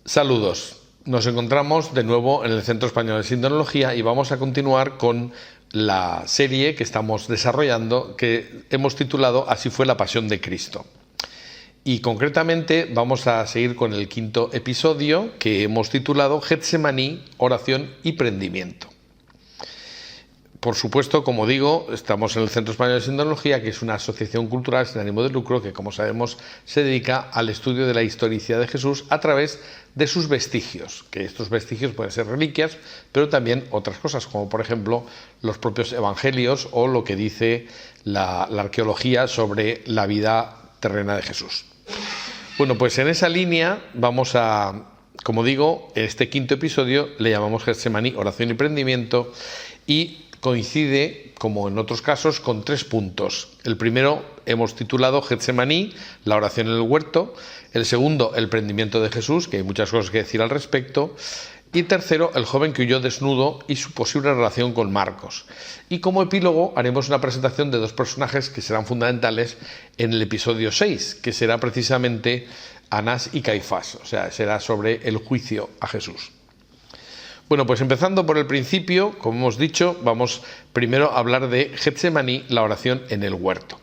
Saludos. Nos encontramos de nuevo en el Centro Español de Sindonología y vamos a continuar con la serie que estamos desarrollando, que hemos titulado Así fue la pasión de Cristo. Y concretamente vamos a seguir con el quinto episodio, que hemos titulado Getsemaní, oración y prendimiento. Por supuesto, como digo, estamos en el Centro Español de Sindonología, que es una asociación cultural sin ánimo de lucro que, como sabemos, se dedica al estudio de la historicidad de Jesús a través de sus vestigios, que estos vestigios pueden ser reliquias, pero también otras cosas, como por ejemplo los propios evangelios o lo que dice la arqueología sobre la vida terrena de Jesús. Bueno, pues en esa línea vamos a, como digo, este quinto episodio le llamamos Getsemaní, oración y prendimiento, y coincide, como en otros casos, con 3 puntos. El primero hemos titulado Getsemaní, la oración en el huerto. El segundo, el prendimiento de Jesús, que hay muchas cosas que decir al respecto. Y tercero, el joven que huyó desnudo y su posible relación con Marcos. Y como epílogo haremos una presentación de 2 personajes que serán fundamentales en el episodio 6, que será precisamente Anás y Caifás, o sea, será sobre el juicio a Jesús. Bueno, pues empezando por el principio, como hemos dicho, vamos primero a hablar de Getsemaní, la oración en el huerto.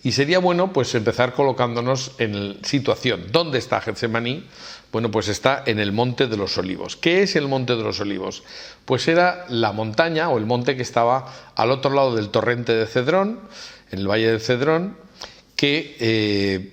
Y sería bueno pues empezar colocándonos en situación. ¿Dónde está Getsemaní? Bueno, pues está en el Monte de los Olivos. ¿Qué es el Monte de los Olivos? Pues era la montaña o el monte que estaba al otro lado del torrente de Cedrón, en el valle de Cedrón, que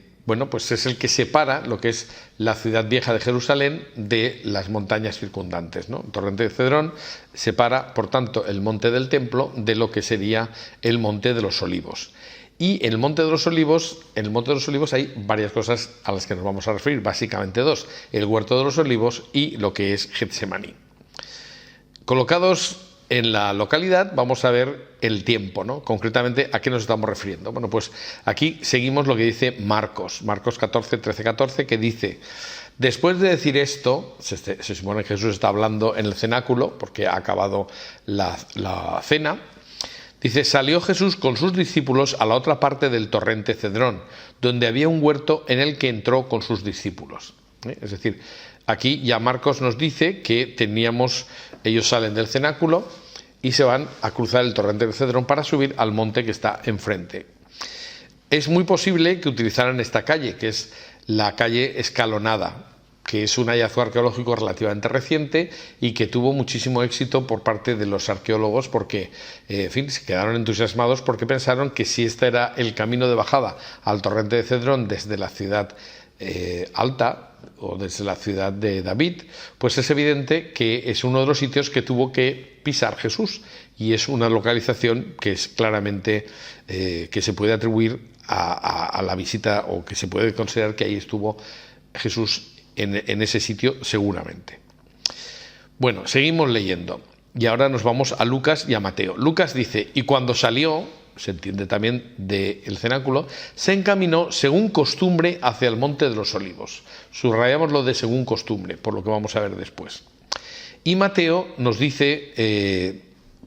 pues es el que separa lo que es la ciudad vieja de Jerusalén de las montañas circundantes, ¿no? El torrente de Cedrón separa, por tanto, el monte del templo de lo que sería el Monte de los Olivos. Y en el Monte de los Olivos hay varias cosas a las que nos vamos a referir, básicamente 2, el Huerto de los Olivos y lo que es Getsemaní. Colocados en la localidad vamos a ver el tiempo, ¿no? Concretamente, ¿a qué nos estamos refiriendo? Bueno, pues aquí seguimos lo que dice Marcos 14, 13, 14, que dice: después de decir esto, se supone que Jesús está hablando en el cenáculo, porque ha acabado la cena. Dice: salió Jesús con sus discípulos a la otra parte del torrente Cedrón, donde había un huerto en el que entró con sus discípulos. Es decir, aquí ya Marcos nos dice que ellos salen del cenáculo y se van a cruzar el torrente de Cedrón para subir al monte que está enfrente. Es muy posible que utilizaran esta calle, que es la calle Escalonada, que es un hallazgo arqueológico relativamente reciente y que tuvo muchísimo éxito por parte de los arqueólogos porque, se quedaron entusiasmados porque pensaron que si este era el camino de bajada al torrente de Cedrón desde la ciudad alta o desde la ciudad de David, pues es evidente que es uno de los sitios que tuvo que pisar Jesús y es una localización que es claramente que se puede atribuir a la visita o que se puede considerar que ahí estuvo Jesús en ese sitio seguramente. Bueno, seguimos leyendo y ahora nos vamos a Lucas y a Mateo. Lucas dice: y cuando salió, se entiende también del cenáculo, se encaminó según costumbre hacia el Monte de los Olivos. Subrayamos lo de según costumbre, por lo que vamos a ver después. Y Mateo nos dice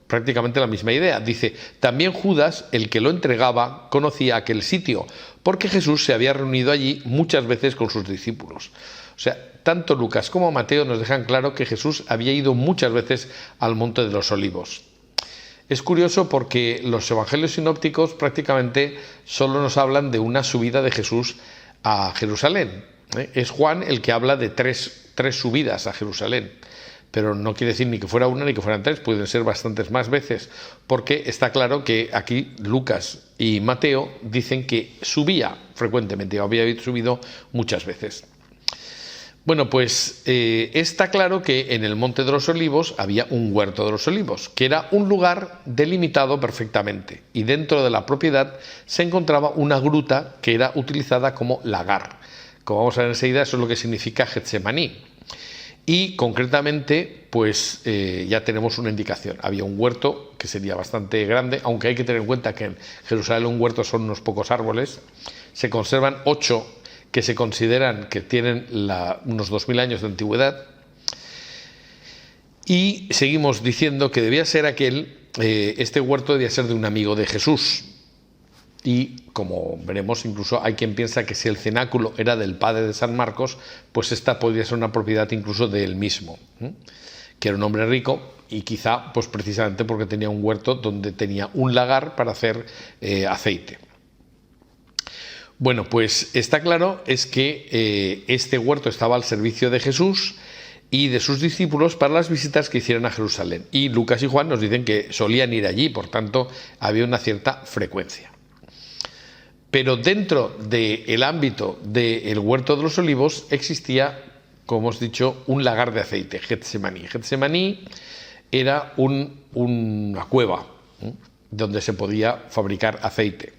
prácticamente la misma idea. Dice: también Judas, el que lo entregaba, conocía aquel sitio, porque Jesús se había reunido allí muchas veces con sus discípulos. O sea, tanto Lucas como Mateo nos dejan claro que Jesús había ido muchas veces al Monte de los Olivos. Es curioso porque los evangelios sinópticos prácticamente solo nos hablan de una subida de Jesús a Jerusalén. Es Juan el que habla de tres subidas a Jerusalén, pero no quiere decir ni que fuera una ni que fueran 3, pueden ser bastantes más veces, porque está claro que aquí Lucas y Mateo dicen que subía frecuentemente, o había subido muchas veces. Bueno, pues está claro que en el Monte de los Olivos había un huerto de los olivos, que era un lugar delimitado perfectamente, y dentro de la propiedad se encontraba una gruta que era utilizada como lagar. Como vamos a ver enseguida, eso es lo que significa Getsemaní. Y concretamente, pues ya tenemos una indicación. Había un huerto que sería bastante grande, aunque hay que tener en cuenta que en Jerusalén un huerto son unos pocos árboles. Se conservan 8 que se consideran que tienen unos 2000 años de antigüedad. Y seguimos diciendo que debía ser este huerto debía ser de un amigo de Jesús. Y como veremos, incluso hay quien piensa que si el cenáculo era del padre de San Marcos, pues esta podría ser una propiedad incluso de él mismo, que era un hombre rico y quizá pues precisamente porque tenía un huerto donde tenía un lagar para hacer aceite. Bueno, pues está claro es que este huerto estaba al servicio de Jesús y de sus discípulos para las visitas que hicieran a Jerusalén. Y Lucas y Juan nos dicen que solían ir allí, por tanto había una cierta frecuencia. Pero dentro del ámbito del huerto de los olivos existía, como os he dicho, un lagar de aceite, Getsemaní. Getsemaní era una cueva donde se podía fabricar aceite.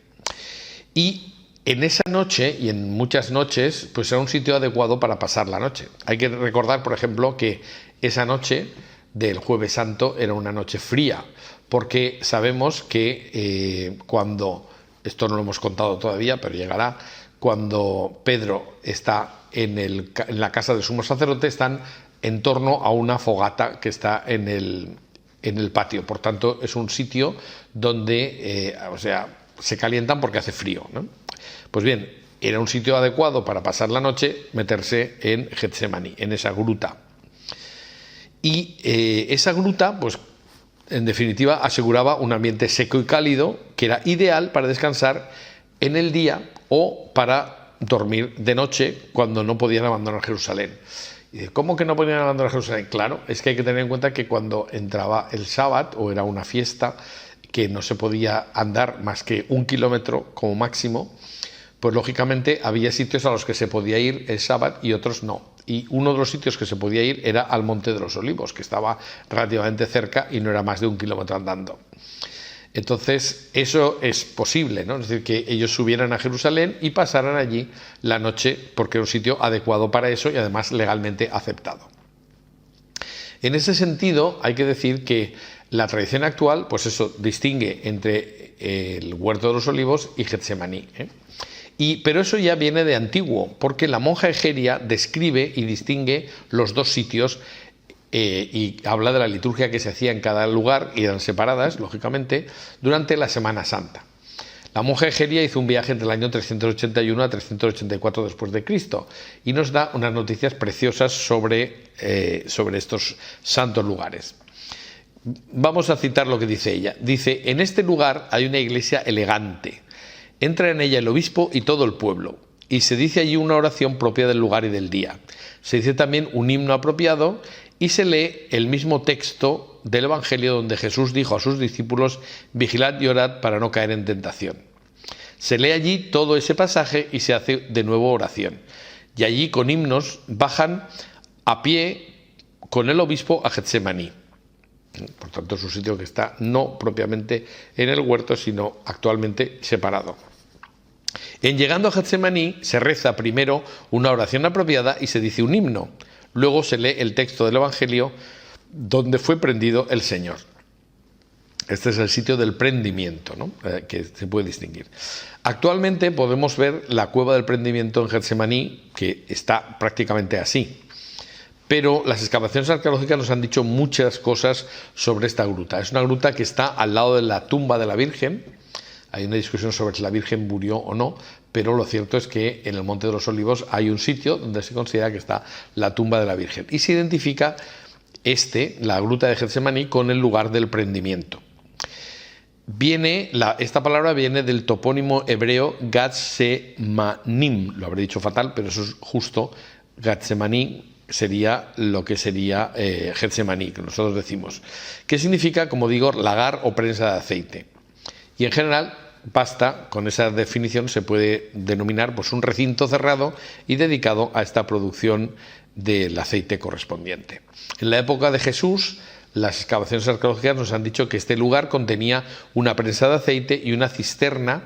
Y en esa noche y en muchas noches, pues era un sitio adecuado para pasar la noche. Hay que recordar, por ejemplo, que esa noche del Jueves Santo era una noche fría, porque sabemos que cuando, esto no lo hemos contado todavía, pero llegará, cuando Pedro está en la casa del sumo sacerdote, están en torno a una fogata que está en el patio. Por tanto, es un sitio donde, se calientan porque hace frío, ¿no? Pues bien, era un sitio adecuado para pasar la noche, meterse en Getsemaní, en esa gruta. Y esa gruta, pues en definitiva, aseguraba un ambiente seco y cálido que era ideal para descansar en el día o para dormir de noche cuando no podían abandonar Jerusalén. Y ¿cómo que no podían abandonar Jerusalén? Claro, es que hay que tener en cuenta que cuando entraba el sábado o era una fiesta que no se podía andar más que 1 kilómetro como máximo, pues lógicamente había sitios a los que se podía ir el sábado y otros no. Y uno de los sitios que se podía ir era al Monte de los Olivos, que estaba relativamente cerca y no era más de 1 kilómetro andando. Entonces, eso es posible, ¿no? Es decir, que ellos subieran a Jerusalén y pasaran allí la noche, porque era un sitio adecuado para eso y además legalmente aceptado. En ese sentido, hay que decir que la tradición actual, pues eso, distingue entre el Huerto de los Olivos y Getsemaní, pero eso ya viene de antiguo, porque la monja Egeria describe y distingue los dos sitios y habla de la liturgia que se hacía en cada lugar, y eran separadas, lógicamente, durante la Semana Santa. La monja Egeria hizo un viaje entre el año 381 a 384 después de Cristo y nos da unas noticias preciosas sobre estos santos lugares. Vamos a citar lo que dice ella. Dice: en este lugar hay una iglesia elegante. Entra en ella el obispo y todo el pueblo, y se dice allí una oración propia del lugar y del día. Se dice también un himno apropiado y se lee el mismo texto del Evangelio donde Jesús dijo a sus discípulos: vigilad y orad para no caer en tentación. Se lee allí todo ese pasaje y se hace de nuevo oración. Y allí con himnos bajan a pie con el obispo a Getsemaní. Por tanto, es un sitio que está no propiamente en el huerto, sino actualmente separado. En llegando a Getsemaní se reza primero una oración apropiada y se dice un himno. Luego se lee el texto del Evangelio donde fue prendido el Señor. Este es el sitio del prendimiento, ¿no? Que se puede distinguir. Actualmente podemos ver la cueva del prendimiento en Getsemaní, que está prácticamente así. Pero las excavaciones arqueológicas nos han dicho muchas cosas sobre esta gruta. Es una gruta que está al lado de la tumba de la Virgen. Hay una discusión sobre si la Virgen murió o no, pero lo cierto es que en el Monte de los Olivos hay un sitio donde se considera que está la tumba de la Virgen. Y se identifica la gruta de Getsemaní, con el lugar del prendimiento. Esta palabra viene del topónimo hebreo Gatsemanim. Lo habré dicho fatal, pero eso es justo. Gatsemaní sería lo que sería Getsemaní, que nosotros decimos, que significa, como digo, lagar o prensa de aceite. Y en general basta, con esa definición se puede denominar pues un recinto cerrado y dedicado a esta producción del aceite correspondiente. En la época de Jesús, las excavaciones arqueológicas nos han dicho que este lugar contenía una prensa de aceite y una cisterna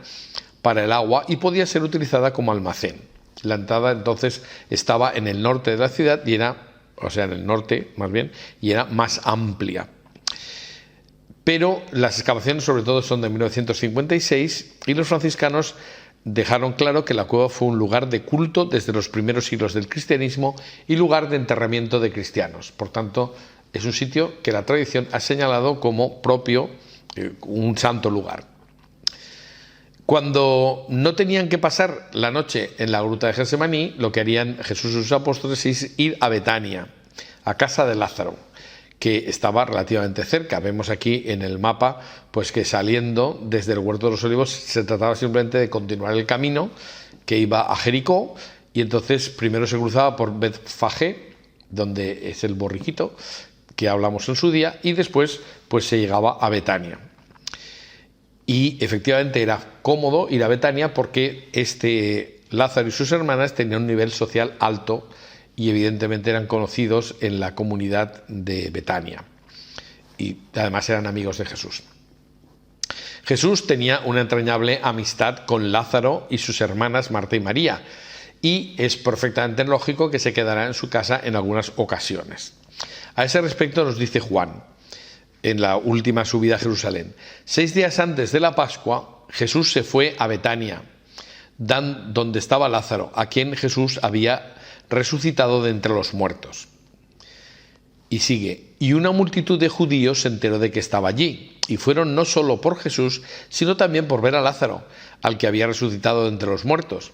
para el agua y podía ser utilizada como almacén. La entrada entonces estaba en el norte de la ciudad y en el norte más bien, y era más amplia. Pero las excavaciones sobre todo son de 1956 y los franciscanos dejaron claro que la cueva fue un lugar de culto desde los primeros siglos del cristianismo y lugar de enterramiento de cristianos. Por tanto, es un sitio que la tradición ha señalado como propio, un santo lugar. Cuando no tenían que pasar la noche en la gruta de Getsemaní, lo que harían Jesús y sus apóstoles es ir a Betania, a casa de Lázaro, que estaba relativamente cerca. Vemos aquí en el mapa pues que saliendo desde el Huerto de los Olivos se trataba simplemente de continuar el camino que iba a Jericó, y entonces primero se cruzaba por Betfagé, donde es el borriquito que hablamos en su día, y después pues se llegaba a Betania. Y efectivamente era cómodo ir a Betania porque este Lázaro y sus hermanas tenían un nivel social alto y evidentemente eran conocidos en la comunidad de Betania. Y además eran amigos de Jesús. Jesús tenía una entrañable amistad con Lázaro y sus hermanas Marta y María, y es perfectamente lógico que se quedará en su casa en algunas ocasiones. A ese respecto nos dice Juan, en la última subida a Jerusalén: 6 días antes de la Pascua, Jesús se fue a Betania, donde estaba Lázaro, a quien Jesús había resucitado de entre los muertos. Y sigue: y una multitud de judíos se enteró de que estaba allí, y fueron no solo por Jesús, sino también por ver a Lázaro, al que había resucitado de entre los muertos.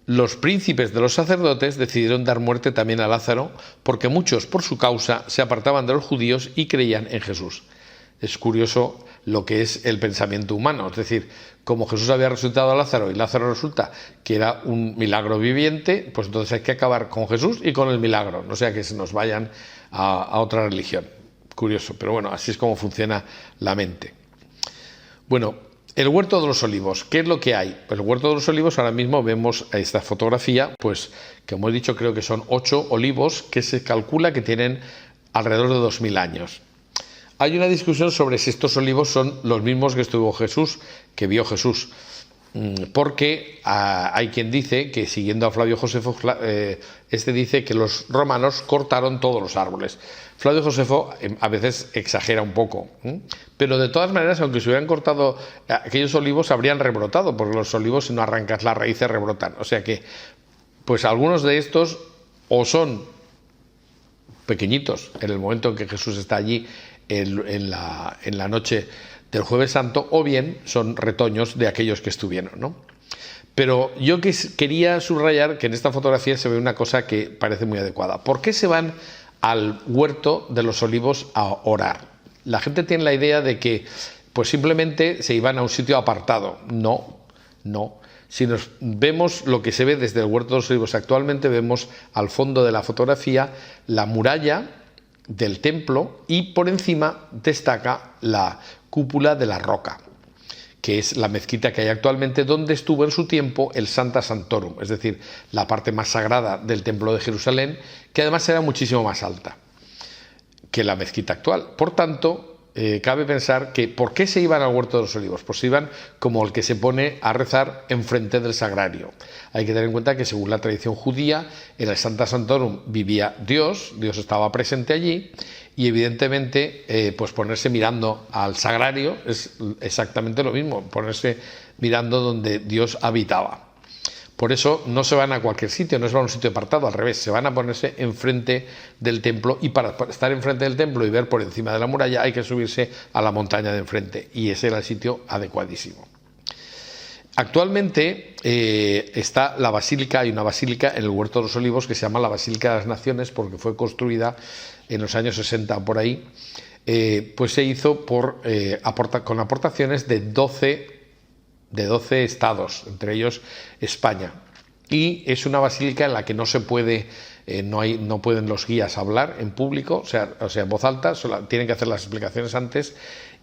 Los príncipes de los sacerdotes decidieron dar muerte también a Lázaro, porque muchos por su causa se apartaban de los judíos y creían en Jesús. Es curioso lo que es el pensamiento humano, es decir, como Jesús había resucitado a Lázaro y Lázaro resulta que era un milagro viviente, pues entonces hay que acabar con Jesús y con el milagro, no sea que se nos vayan a otra religión. Curioso, pero bueno, así es como funciona la mente. Bueno, el Huerto de los Olivos, ¿qué es lo que hay? Pues el Huerto de los Olivos, ahora mismo vemos esta fotografía, pues que como he dicho creo que son 8 olivos que se calcula que tienen alrededor de 2000 años. Hay una discusión sobre si estos olivos son los mismos que que vio Jesús, porque hay quien dice que, siguiendo a Flavio Josefo, este dice que los romanos cortaron todos los árboles. Flavio Josefo a veces exagera un poco, pero de todas maneras, aunque se hubieran cortado aquellos olivos, habrían rebrotado, porque los olivos, si no arrancas las raíces, rebrotan. O sea que, pues algunos de estos o son pequeñitos en el momento en que Jesús está allí en la noche del Jueves Santo, o bien son retoños de aquellos que estuvieron, ¿no? Pero yo quería subrayar que en esta fotografía se ve una cosa que parece muy adecuada. ¿Por qué se van al Huerto de los Olivos a orar? La gente tiene la idea de que pues simplemente se iban a un sitio apartado. No. Si nos vemos lo que se ve desde el Huerto de los Olivos actualmente, vemos al fondo de la fotografía la muralla del templo, y por encima destaca la cúpula de la Roca, que es la mezquita que hay actualmente, donde estuvo en su tiempo el Sancta Sanctorum, es decir, la parte más sagrada del templo de Jerusalén, que además era muchísimo más alta que la mezquita actual. Por tanto, cabe pensar que ¿por qué se iban al Huerto de los Olivos? Pues se iban como el que se pone a rezar enfrente del sagrario. Hay que tener en cuenta que, según la tradición judía, en el Sancta Sanctorum vivía Dios estaba presente allí, y evidentemente pues ponerse mirando al sagrario es exactamente lo mismo, ponerse mirando donde Dios habitaba. Por eso no se van a cualquier sitio, no se van a un sitio apartado, al revés, se van a ponerse enfrente del templo, y para estar enfrente del templo y ver por encima de la muralla hay que subirse a la montaña de enfrente, y ese era el sitio adecuadísimo. Actualmente está la basílica, hay una basílica en el Huerto de los Olivos que se llama la Basílica de las Naciones, porque fue construida en los años 60 por ahí, pues se hizo con aportaciones de 12 estados, entre ellos España, y es una basílica en la que no se puede, no pueden los guías hablar en público, o sea en voz alta, tienen que hacer las explicaciones antes,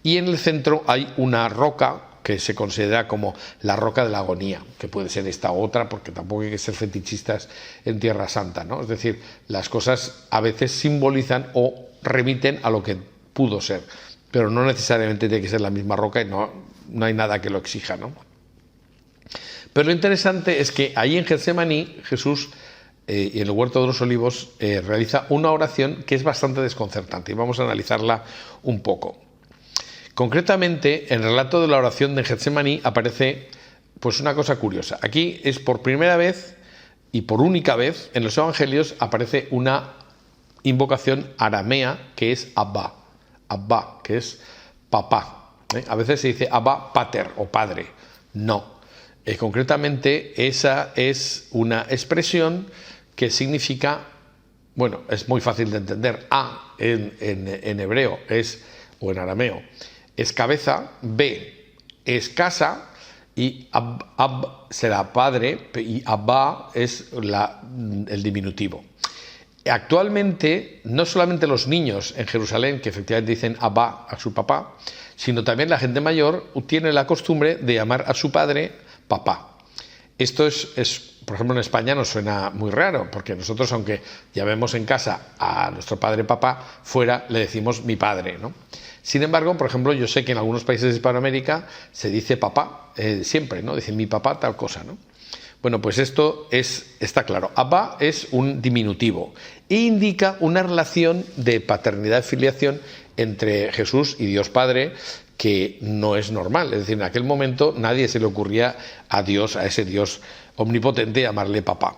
y en el centro hay una roca que se considera como la roca de la agonía, que puede ser esta u otra, porque tampoco hay que ser fetichistas en Tierra Santa, ¿no? Es decir, las cosas a veces simbolizan o remiten a lo que pudo ser, pero no necesariamente tiene que ser la misma roca, y no hay nada que lo exija, ¿no? Pero lo interesante es que ahí en Getsemaní Jesús, y en el Huerto de los Olivos, realiza una oración que es bastante desconcertante, y vamos a analizarla un poco. Concretamente, en el relato de la oración de Getsemaní aparece pues una cosa curiosa. Aquí es por primera vez y por única vez en los evangelios aparece una invocación aramea que es Abba, que es papá. A veces se dice Abba Pater o padre. No. Concretamente, esa es una expresión que significa, bueno, es muy fácil de entender. A en hebreo o en arameo, es cabeza. B es casa. Y ab será padre, y abba es el diminutivo. Actualmente, no solamente los niños en Jerusalén, que efectivamente dicen abba a su papá, sino también la gente mayor tiene la costumbre de llamar a su padre papá. Esto por ejemplo, en España nos suena muy raro, porque nosotros, aunque llamemos en casa a nuestro padre papá, fuera le decimos mi padre, ¿no? Sin embargo, por ejemplo, yo sé que en algunos países de Hispanoamérica se dice papá siempre, ¿no? Dicen mi papá tal cosa, ¿no? Bueno, pues esto está claro. Abba es un diminutivo e indica una relación de paternidad-filiación entre Jesús y Dios Padre que no es normal. Es decir, en aquel momento nadie se le ocurría a Dios, a ese Dios omnipotente, llamarle papá.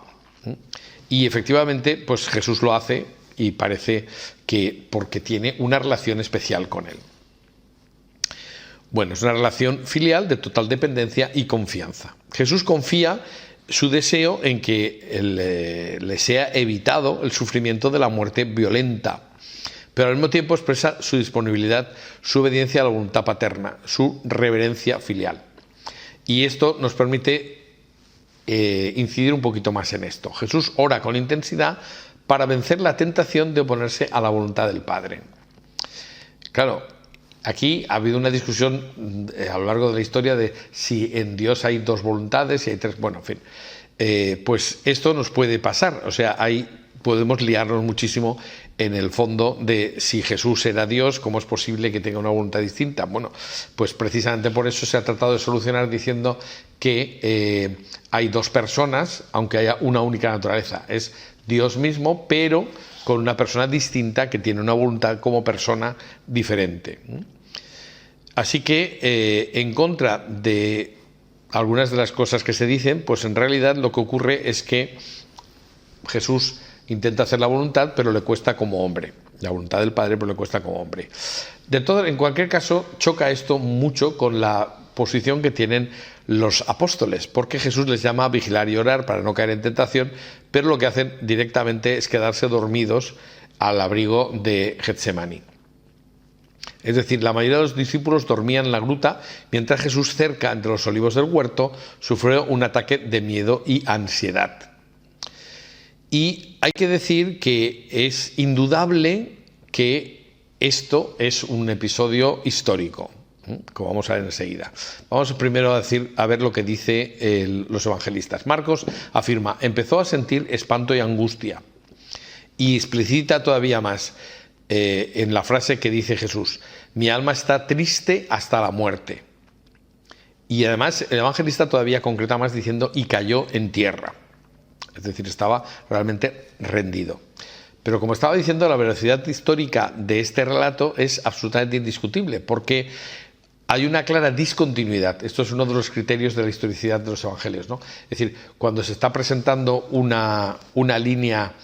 Y efectivamente, pues Jesús lo hace y parece que porque tiene una relación especial con él. Bueno, es una relación filial de total dependencia y confianza. Jesús confía su deseo en que le sea evitado el sufrimiento de la muerte violenta, pero al mismo tiempo expresa su disponibilidad, su obediencia a la voluntad paterna, su reverencia filial. Y esto nos permite incidir un poquito más en esto. Jesús ora con intensidad para vencer la tentación de oponerse a la voluntad del Padre. Claro, aquí ha habido una discusión a lo largo de la historia de si en Dios hay dos voluntades, si hay tres, bueno, en fin. Pues esto nos puede pasar, o sea, podemos liarnos muchísimo en el fondo de si Jesús era Dios, ¿cómo es posible que tenga una voluntad distinta? Bueno, pues precisamente por eso se ha tratado de solucionar diciendo que hay dos personas, aunque haya una única naturaleza. Es Dios mismo, pero con una persona distinta que tiene una voluntad como persona diferente. Así que, en contra de algunas de las cosas que se dicen, pues en realidad lo que ocurre es que Jesús intenta hacer la voluntad, pero le cuesta como hombre. La voluntad del Padre, pero le cuesta como hombre. En cualquier caso, choca esto mucho con la posición que tienen los apóstoles, porque Jesús les llama a vigilar y orar para no caer en tentación, pero lo que hacen directamente es quedarse dormidos al abrigo de Getsemaní. Es decir, la mayoría de los discípulos dormían en la gruta, mientras Jesús, cerca entre los olivos del huerto, sufrió un ataque de miedo y ansiedad. Y hay que decir que es indudable que esto es un episodio histórico, como vamos a ver enseguida. Vamos primero a ver lo que dice los evangelistas. Marcos afirma: empezó a sentir espanto y angustia, y explicita todavía más en la frase que dice Jesús: mi alma está triste hasta la muerte. Y además el evangelista todavía concreta más diciendo: y cayó en tierra. Es decir, estaba realmente rendido. Pero como estaba diciendo, la veracidad histórica de este relato es absolutamente indiscutible, porque hay una clara discontinuidad. Esto es uno de los criterios de la historicidad de los evangelios, ¿no? Es decir, cuando se está presentando una línea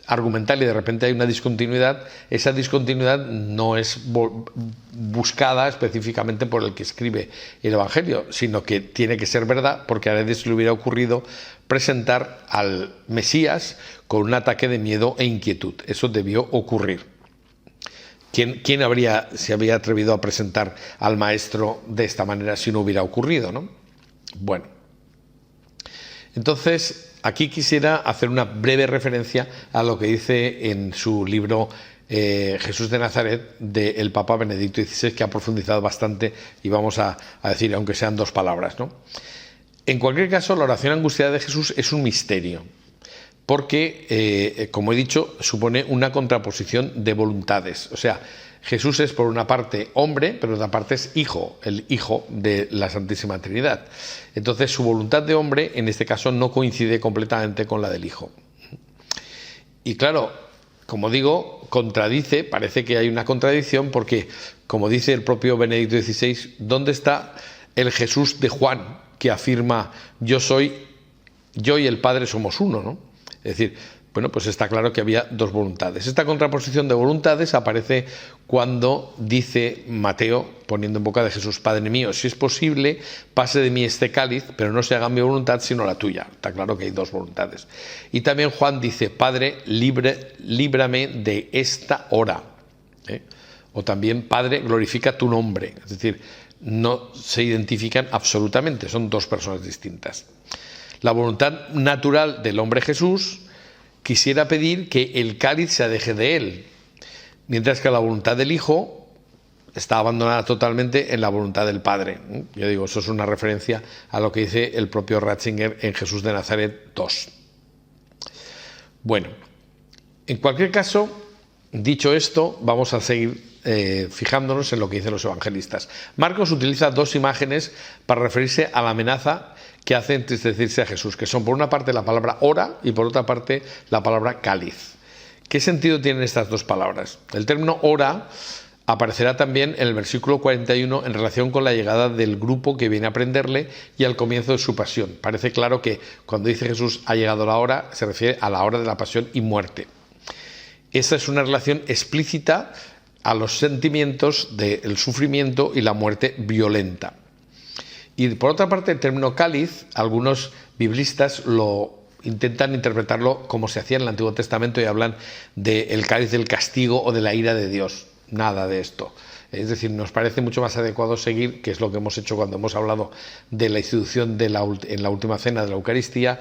argumental y de repente hay una discontinuidad, esa discontinuidad no es buscada específicamente por el que escribe el Evangelio, sino que tiene que ser verdad, porque a nadie se le hubiera ocurrido presentar al Mesías con un ataque de miedo e inquietud. Eso debió ocurrir. ¿Quién se habría atrevido a presentar al Maestro de esta manera si no hubiera ocurrido, ¿no? Bueno, entonces aquí quisiera hacer una breve referencia a lo que dice en su libro Jesús de Nazaret, del Papa Benedicto XVI, que ha profundizado bastante, y vamos a decir, aunque sean dos palabras, ¿no? En cualquier caso, la oración angustiada de Jesús es un misterio, porque, como he dicho, supone una contraposición de voluntades. O sea, Jesús es por una parte hombre, pero por otra parte es hijo, el hijo de la Santísima Trinidad. Entonces su voluntad de hombre en este caso no coincide completamente con la del hijo. Y claro, como digo, parece que hay una contradicción, porque, como dice el propio Benedicto XVI, ¿dónde está el Jesús de Juan que afirma yo y el Padre somos uno, ¿no? Es decir, Bueno, pues está claro que había dos voluntades. Esta contraposición de voluntades aparece cuando dice Mateo, poniendo en boca de Jesús: Padre mío, si es posible, pase de mí este cáliz, pero no se haga mi voluntad sino la tuya. Está claro que hay dos voluntades. Y también Juan dice: Padre, líbrame de esta hora. O también: Padre, glorifica tu nombre. Es decir, no se identifican absolutamente, son dos personas distintas. La voluntad natural del hombre Jesús quisiera pedir que el cáliz se aleje de él, mientras que la voluntad del Hijo está abandonada totalmente en la voluntad del Padre. Yo digo, eso es una referencia a lo que dice el propio Ratzinger en Jesús de Nazaret 2. Bueno, en cualquier caso, dicho esto, vamos a seguir fijándonos en lo que dicen los evangelistas. Marcos utiliza dos imágenes para referirse a la amenaza que hace entristecerse a Jesús, que son por una parte la palabra hora y por otra parte la palabra cáliz. ¿Qué sentido tienen estas dos palabras? El término hora aparecerá también en el versículo 41 en relación con la llegada del grupo que viene a prenderle y al comienzo de su pasión. Parece claro que cuando dice Jesús ha llegado la hora, se refiere a la hora de la pasión y muerte. Esta es una relación explícita a los sentimientos del sufrimiento y la muerte violenta. Y por otra parte, el término cáliz, algunos biblistas lo intentan interpretarlo como se hacía en el Antiguo Testamento y hablan del cáliz del castigo o de la ira de Dios. Nada de esto. Es decir, nos parece mucho más adecuado seguir, que es lo que hemos hecho cuando hemos hablado de la institución en la última cena de la Eucaristía,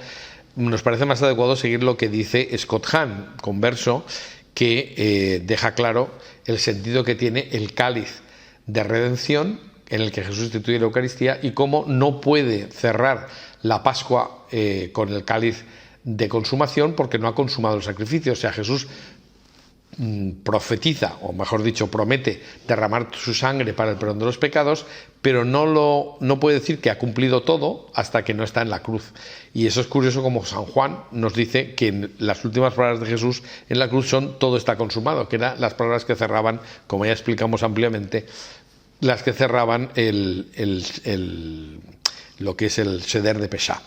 nos parece más adecuado seguir lo que dice Scott Hahn, converso, que deja claro el sentido que tiene el cáliz de redención en el que Jesús instituye la Eucaristía y cómo no puede cerrar la Pascua con el cáliz de consumación porque no ha consumado el sacrificio. O sea, Jesús profetiza, o mejor dicho, promete derramar su sangre para el perdón de los pecados, pero no puede decir que ha cumplido todo hasta que no está en la cruz. Y eso es curioso, como San Juan nos dice que las últimas palabras de Jesús en la cruz son: todo está consumado, que eran las palabras que cerraban, como ya explicamos ampliamente, las que cerraban lo que es el Seder de Pesá.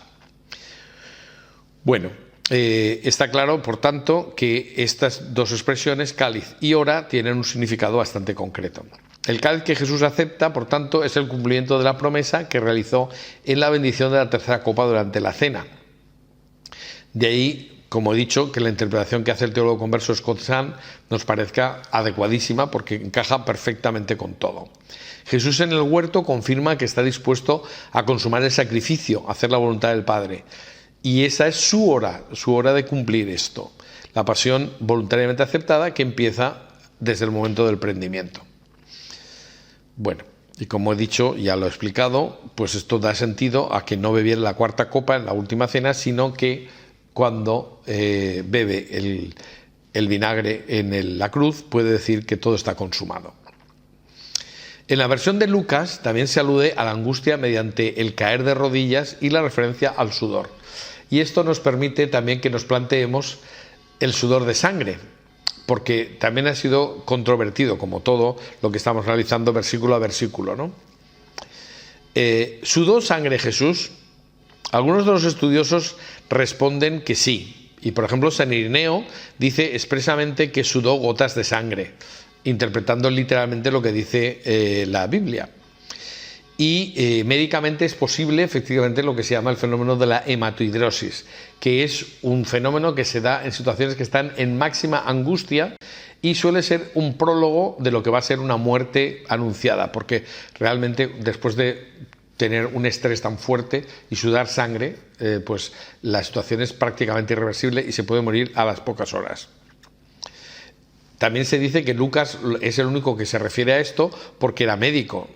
Bueno, está claro, por tanto, que estas dos expresiones, cáliz y hora, tienen un significado bastante concreto. El cáliz que Jesús acepta, por tanto, es el cumplimiento de la promesa que realizó en la bendición de la tercera copa durante la cena. De ahí, como he dicho, que la interpretación que hace el teólogo converso Scott Hahn nos parezca adecuadísima porque encaja perfectamente con todo. Jesús en el huerto confirma que está dispuesto a consumar el sacrificio, a hacer la voluntad del Padre. Y esa es su hora de cumplir esto. La pasión voluntariamente aceptada que empieza desde el momento del prendimiento. Bueno, y como he dicho, ya lo he explicado, pues esto da sentido a que no bebiera la cuarta copa en la última cena, sino que cuando bebe el vinagre en la cruz puede decir que todo está consumado. En la versión de Lucas también se alude a la angustia mediante el caer de rodillas y la referencia al sudor. Y esto nos permite también que nos planteemos el sudor de sangre, porque también ha sido controvertido, como todo lo que estamos realizando versículo a versículo, ¿no? ¿Sudó sangre Jesús? Algunos de los estudiosos responden que sí. Y por ejemplo, San Irineo dice expresamente que sudó gotas de sangre, interpretando literalmente lo que dice la Biblia. Y médicamente es posible efectivamente lo que se llama el fenómeno de la hematohidrosis, que es un fenómeno que se da en situaciones que están en máxima angustia y suele ser un prólogo de lo que va a ser una muerte anunciada, porque realmente después de tener un estrés tan fuerte y sudar sangre, pues la situación es prácticamente irreversible y se puede morir a las pocas horas. También se dice que Lucas es el único que se refiere a esto porque era médico.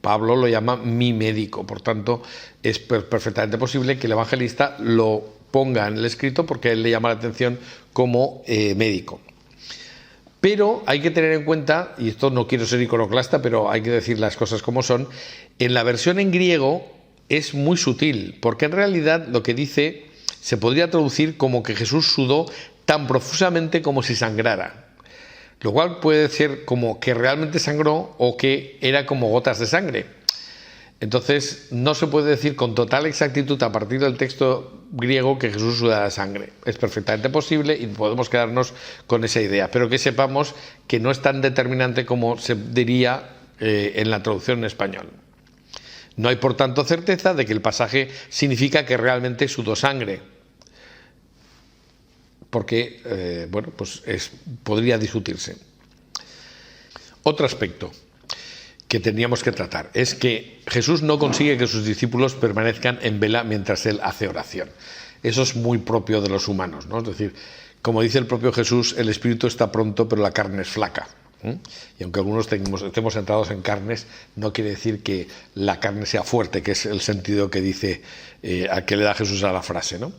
Pablo lo llama mi médico. Por tanto, es perfectamente posible que el evangelista lo ponga en el escrito porque a él le llama la atención como médico. Pero hay que tener en cuenta, y esto no quiero ser iconoclasta, pero hay que decir las cosas como son, en la versión en griego es muy sutil, porque en realidad lo que dice se podría traducir como que Jesús sudó tan profusamente como si sangrara. Lo cual puede ser como que realmente sangró o que era como gotas de sangre. Entonces, no se puede decir con total exactitud a partir del texto griego que Jesús suda sangre. Es perfectamente posible y podemos quedarnos con esa idea, pero que sepamos que no es tan determinante como se diría en la traducción en español. No hay, por tanto, certeza de que el pasaje significa que realmente sudó sangre, porque, podría discutirse. Otro aspecto que teníamos que tratar es que Jesús no consigue que sus discípulos permanezcan en vela mientras Él hace oración. Eso es muy propio de los humanos, ¿no? Es decir, como dice el propio Jesús, el espíritu está pronto, pero la carne es flaca. Y aunque algunos estemos sentados en carnes, no quiere decir que la carne sea fuerte, que es el sentido que dice, a que le da Jesús a la frase, ¿no?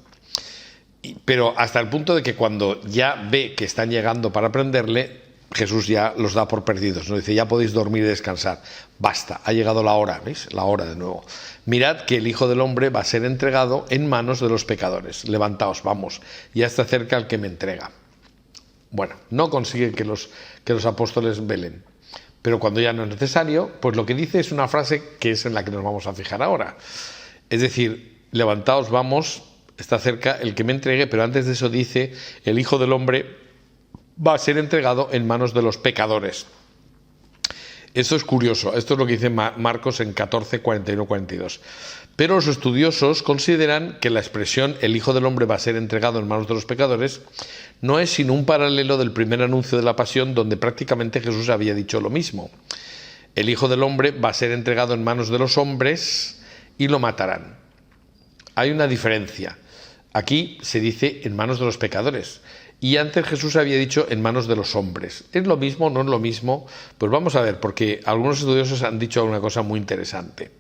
Pero hasta el punto de que cuando ya ve que están llegando para prenderle, Jesús ya los da por perdidos, ¿no? Dice, ya podéis dormir y descansar. Basta, ha llegado la hora, ¿veis? La hora de nuevo. Mirad que el Hijo del Hombre va a ser entregado en manos de los pecadores. Levantaos, vamos, ya está cerca el que me entrega. Bueno, no consigue que los apóstoles velen. Pero cuando ya no es necesario, pues lo que dice es una frase que es en la que nos vamos a fijar ahora. Es decir, levantaos, vamos, está cerca el que me entregue, pero antes de eso dice, el Hijo del Hombre va a ser entregado en manos de los pecadores. Esto es curioso, esto es lo que dice Marcos en 14, 41, 42. Pero los estudiosos consideran que la expresión el Hijo del Hombre va a ser entregado en manos de los pecadores no es sino un paralelo del primer anuncio de la pasión, donde prácticamente Jesús había dicho lo mismo. El Hijo del Hombre va a ser entregado en manos de los hombres y lo matarán. Hay una diferencia. Aquí se dice en manos de los pecadores. Y antes Jesús había dicho en manos de los hombres. ¿Es lo mismo? ¿No es lo mismo? Pues vamos a ver, porque algunos estudiosos han dicho una cosa muy interesante.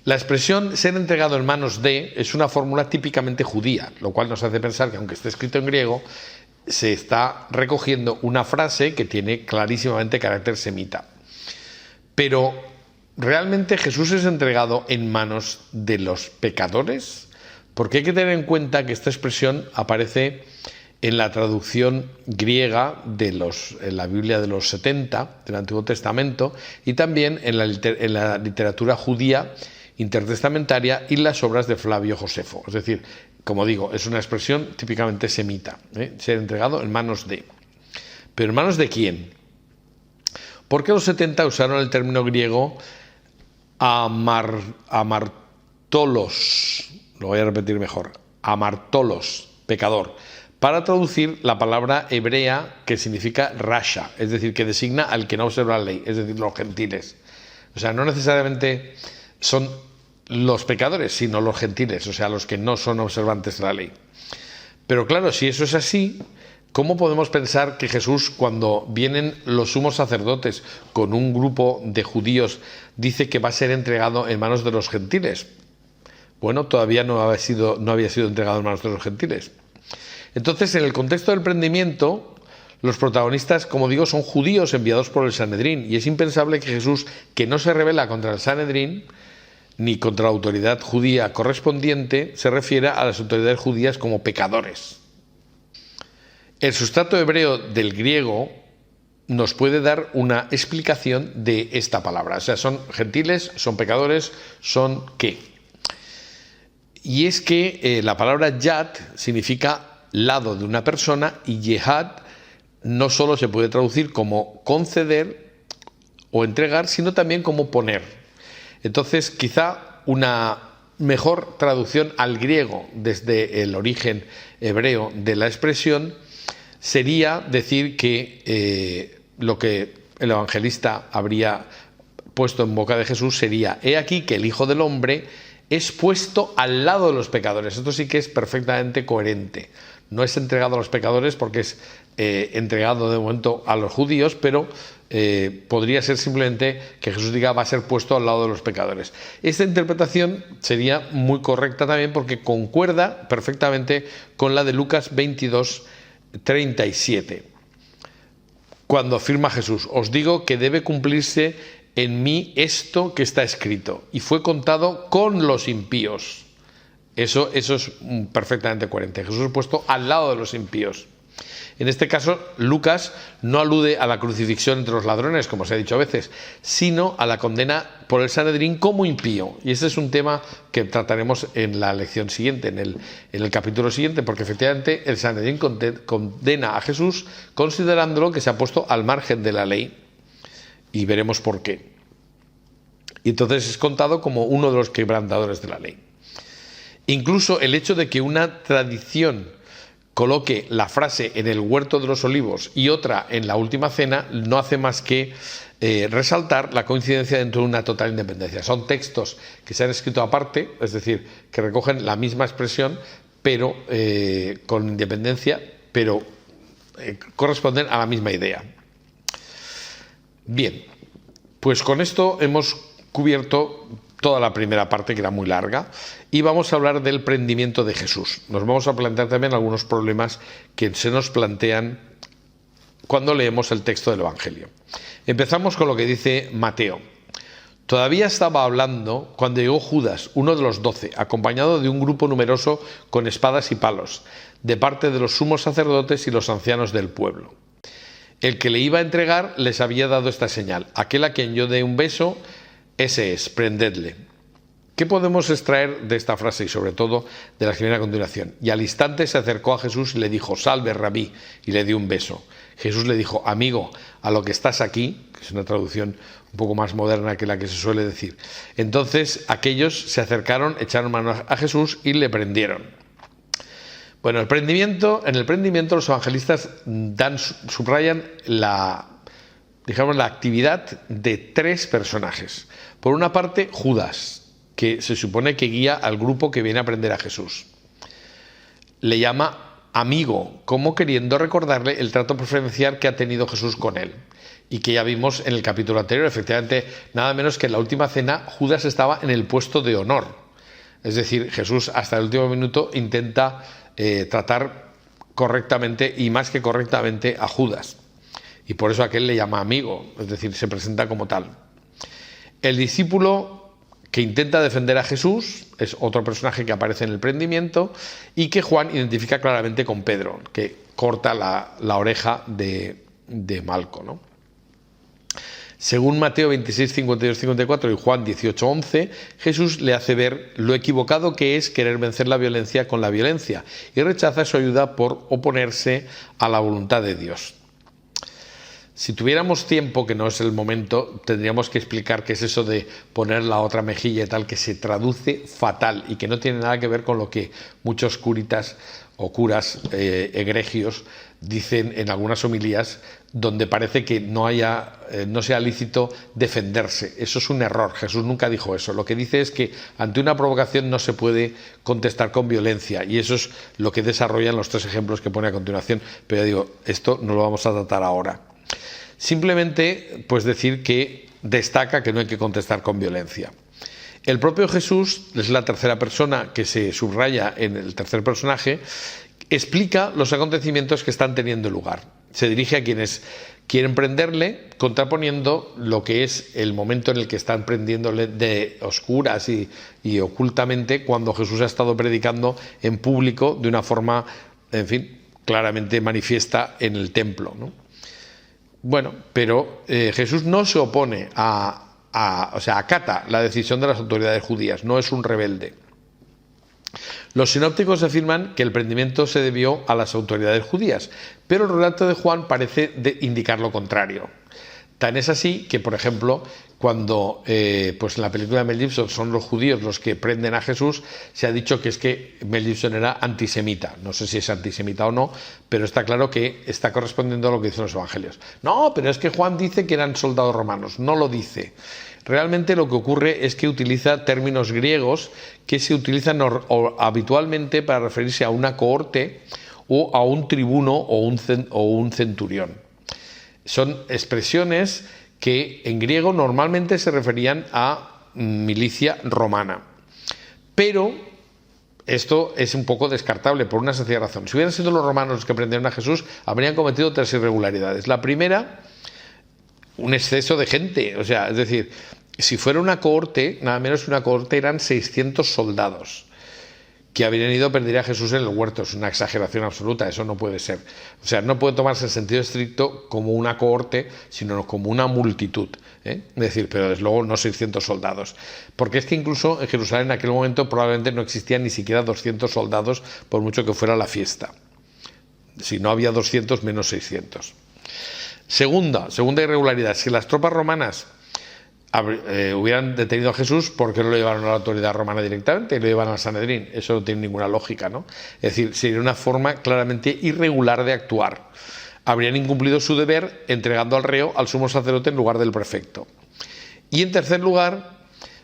La expresión ser entregado en manos de es una fórmula típicamente judía, lo cual nos hace pensar que aunque esté escrito en griego, se está recogiendo una frase que tiene clarísimamente carácter semita. Pero, ¿realmente Jesús es entregado en manos de los pecadores? Porque hay que tener en cuenta que esta expresión aparece en la traducción griega en la Biblia de los 70 del Antiguo Testamento y también en la literatura judía intertestamentaria y las obras de Flavio Josefo. Es decir, como digo, es una expresión típicamente semita, ser entregado en manos de. ¿Pero en manos de quién? Porque los 70 usaron el término griego amartolos, lo voy a repetir mejor, amartolos, pecador, para traducir la palabra hebrea que significa rasha, es decir, que designa al que no observa la ley, es decir, los gentiles. O sea, no necesariamente son los pecadores, sino los gentiles, o sea, los que no son observantes de la ley. Pero claro, si eso es así, ¿cómo podemos pensar que Jesús, cuando vienen los sumos sacerdotes con un grupo de judíos, dice que va a ser entregado en manos de los gentiles? Bueno, todavía no había sido entregado en manos de los gentiles. Entonces, en el contexto del prendimiento, los protagonistas, como digo, son judíos enviados por el Sanedrín, y es impensable que Jesús, que no se rebela contra el Sanedrín, ni contra la autoridad judía correspondiente, se refiera a las autoridades judías como pecadores. El sustrato hebreo del griego nos puede dar una explicación de esta palabra. O sea, son gentiles, son pecadores, ¿son qué? Y es que la palabra yad significa lado de una persona, y yehad no solo se puede traducir como conceder o entregar, sino también como poner. Entonces, quizá una mejor traducción al griego desde el origen hebreo de la expresión sería decir que lo que el evangelista habría puesto en boca de Jesús sería: he aquí que el Hijo del Hombre es puesto al lado de los pecadores. Esto sí que es perfectamente coherente. No es entregado a los pecadores porque es entregado de momento a los judíos, pero podría ser simplemente que Jesús diga va a ser puesto al lado de los pecadores. Esta interpretación sería muy correcta también porque concuerda perfectamente con la de Lucas 22, 37. Cuando afirma Jesús: os digo que debe cumplirse en mí esto que está escrito, y fue contado con los impíos. Eso es perfectamente coherente. Jesús es puesto al lado de los impíos. En este caso, Lucas no alude a la crucifixión entre los ladrones, como se ha dicho a veces, sino a la condena por el Sanedrín como impío. Y ese es un tema que trataremos en la lección siguiente, en el capítulo siguiente, porque efectivamente el Sanedrín condena a Jesús considerándolo que se ha puesto al margen de la ley. Y veremos por qué. Y entonces es contado como uno de los quebrantadores de la ley. Incluso el hecho de que una tradición coloque la frase en el huerto de los olivos y otra en la última cena no hace más que resaltar la coincidencia dentro de una total independencia. Son textos que se han escrito aparte, es decir, que recogen la misma expresión, pero con independencia, pero corresponden a la misma idea. Bien, pues con esto hemos cubierto toda la primera parte, que era muy larga, y vamos a hablar del prendimiento de Jesús. Nos vamos a plantear también algunos problemas que se nos plantean cuando leemos el texto del Evangelio. Empezamos con lo que dice Mateo. Todavía estaba hablando cuando llegó Judas, uno de los 12, acompañado de un grupo numeroso con espadas y palos, de parte de los sumos sacerdotes y los ancianos del pueblo. El que le iba a entregar les había dado esta señal: aquel a quien yo dé un beso, ese es, prendedle. ¿Qué podemos extraer de esta frase y sobre todo de la que viene a continuación? Y al instante se acercó a Jesús y le dijo: salve, rabí, y le dio un beso. Jesús le dijo: amigo, a lo que estás aquí, que es una traducción un poco más moderna que la que se suele decir. Entonces aquellos se acercaron, echaron mano a Jesús y le prendieron. Bueno, en el prendimiento los evangelistas subrayan la actividad de tres personajes. Por una parte, Judas, que se supone que guía al grupo que viene a prender a Jesús. Le llama amigo, como queriendo recordarle el trato preferencial que ha tenido Jesús con él, y que ya vimos en el capítulo anterior. Efectivamente, nada menos que en la última cena, Judas estaba en el puesto de honor. Es decir, Jesús hasta el último minuto intenta tratar correctamente, y más que correctamente, a Judas. Y por eso aquel le llama amigo, es decir, se presenta como tal. El discípulo que intenta defender a Jesús es otro personaje que aparece en el prendimiento y que Juan identifica claramente con Pedro, que corta la oreja de Malco, ¿no? Según Mateo 26, 52, 54 y Juan 18, 11, Jesús le hace ver lo equivocado que es querer vencer la violencia con la violencia y rechaza su ayuda por oponerse a la voluntad de Dios. Si tuviéramos tiempo, que no es el momento, tendríamos que explicar qué es eso de poner la otra mejilla y tal, que se traduce fatal y que no tiene nada que ver con lo que muchos curitas o curas egregios dicen en algunas homilías, donde parece que no sea lícito defenderse. Eso es un error. Jesús nunca dijo eso. Lo que dice es que ante una provocación no se puede contestar con violencia, y eso es lo que desarrollan los tres ejemplos que pone a continuación. Pero ya digo, esto no lo vamos a tratar ahora. Simplemente, pues decir que destaca que no hay que contestar con violencia. El propio Jesús, es la tercera persona que se subraya en el tercer personaje, explica los acontecimientos que están teniendo lugar. Se dirige a quienes quieren prenderle, contraponiendo lo que es el momento en el que están prendiéndole de oscuras y ocultamente, cuando Jesús ha estado predicando en público de una forma, en fin, claramente manifiesta en el templo, ¿no? Bueno, pero Jesús no se opone acata la decisión de las autoridades judías, no es un rebelde. Los sinópticos afirman que el prendimiento se debió a las autoridades judías, pero el relato de Juan parece indicar lo contrario. Tan es así que, por ejemplo, cuando pues en la película de Mel Gibson son los judíos los que prenden a Jesús, se ha dicho que es que Mel Gibson era antisemita. No sé si es antisemita o no, pero está claro que está correspondiendo a lo que dicen los evangelios. No, pero es que Juan dice que eran soldados romanos. No lo dice. Realmente lo que ocurre es que utiliza términos griegos que se utilizan habitualmente para referirse a una cohorte o a un tribuno o un centurión. Son expresiones que en griego normalmente se referían a milicia romana. Pero esto es un poco descartable por una sencilla razón. Si hubieran sido los romanos los que prendieron a Jesús, habrían cometido tres irregularidades. La primera, un exceso de gente. O sea, es decir, si fuera una cohorte, nada menos que una cohorte eran 600 soldados. que habrían ido a prender a Jesús en el huerto. Es una exageración absoluta, eso no puede ser. O sea, no puede tomarse en sentido estricto como una cohorte, sino como una multitud. Es decir, pero desde luego no 600 soldados. Porque es que incluso en Jerusalén en aquel momento probablemente no existían ni siquiera 200 soldados, por mucho que fuera la fiesta. Si no había 200 menos 600. Segunda irregularidad, si las tropas romanas hubieran detenido a Jesús, ¿por qué no lo llevaron a la autoridad romana directamente y lo llevan al Sanedrín? Eso no tiene ninguna lógica, ¿no? Es decir, sería una forma claramente irregular de actuar. Habrían incumplido su deber entregando al reo al sumo sacerdote en lugar del prefecto. Y en tercer lugar,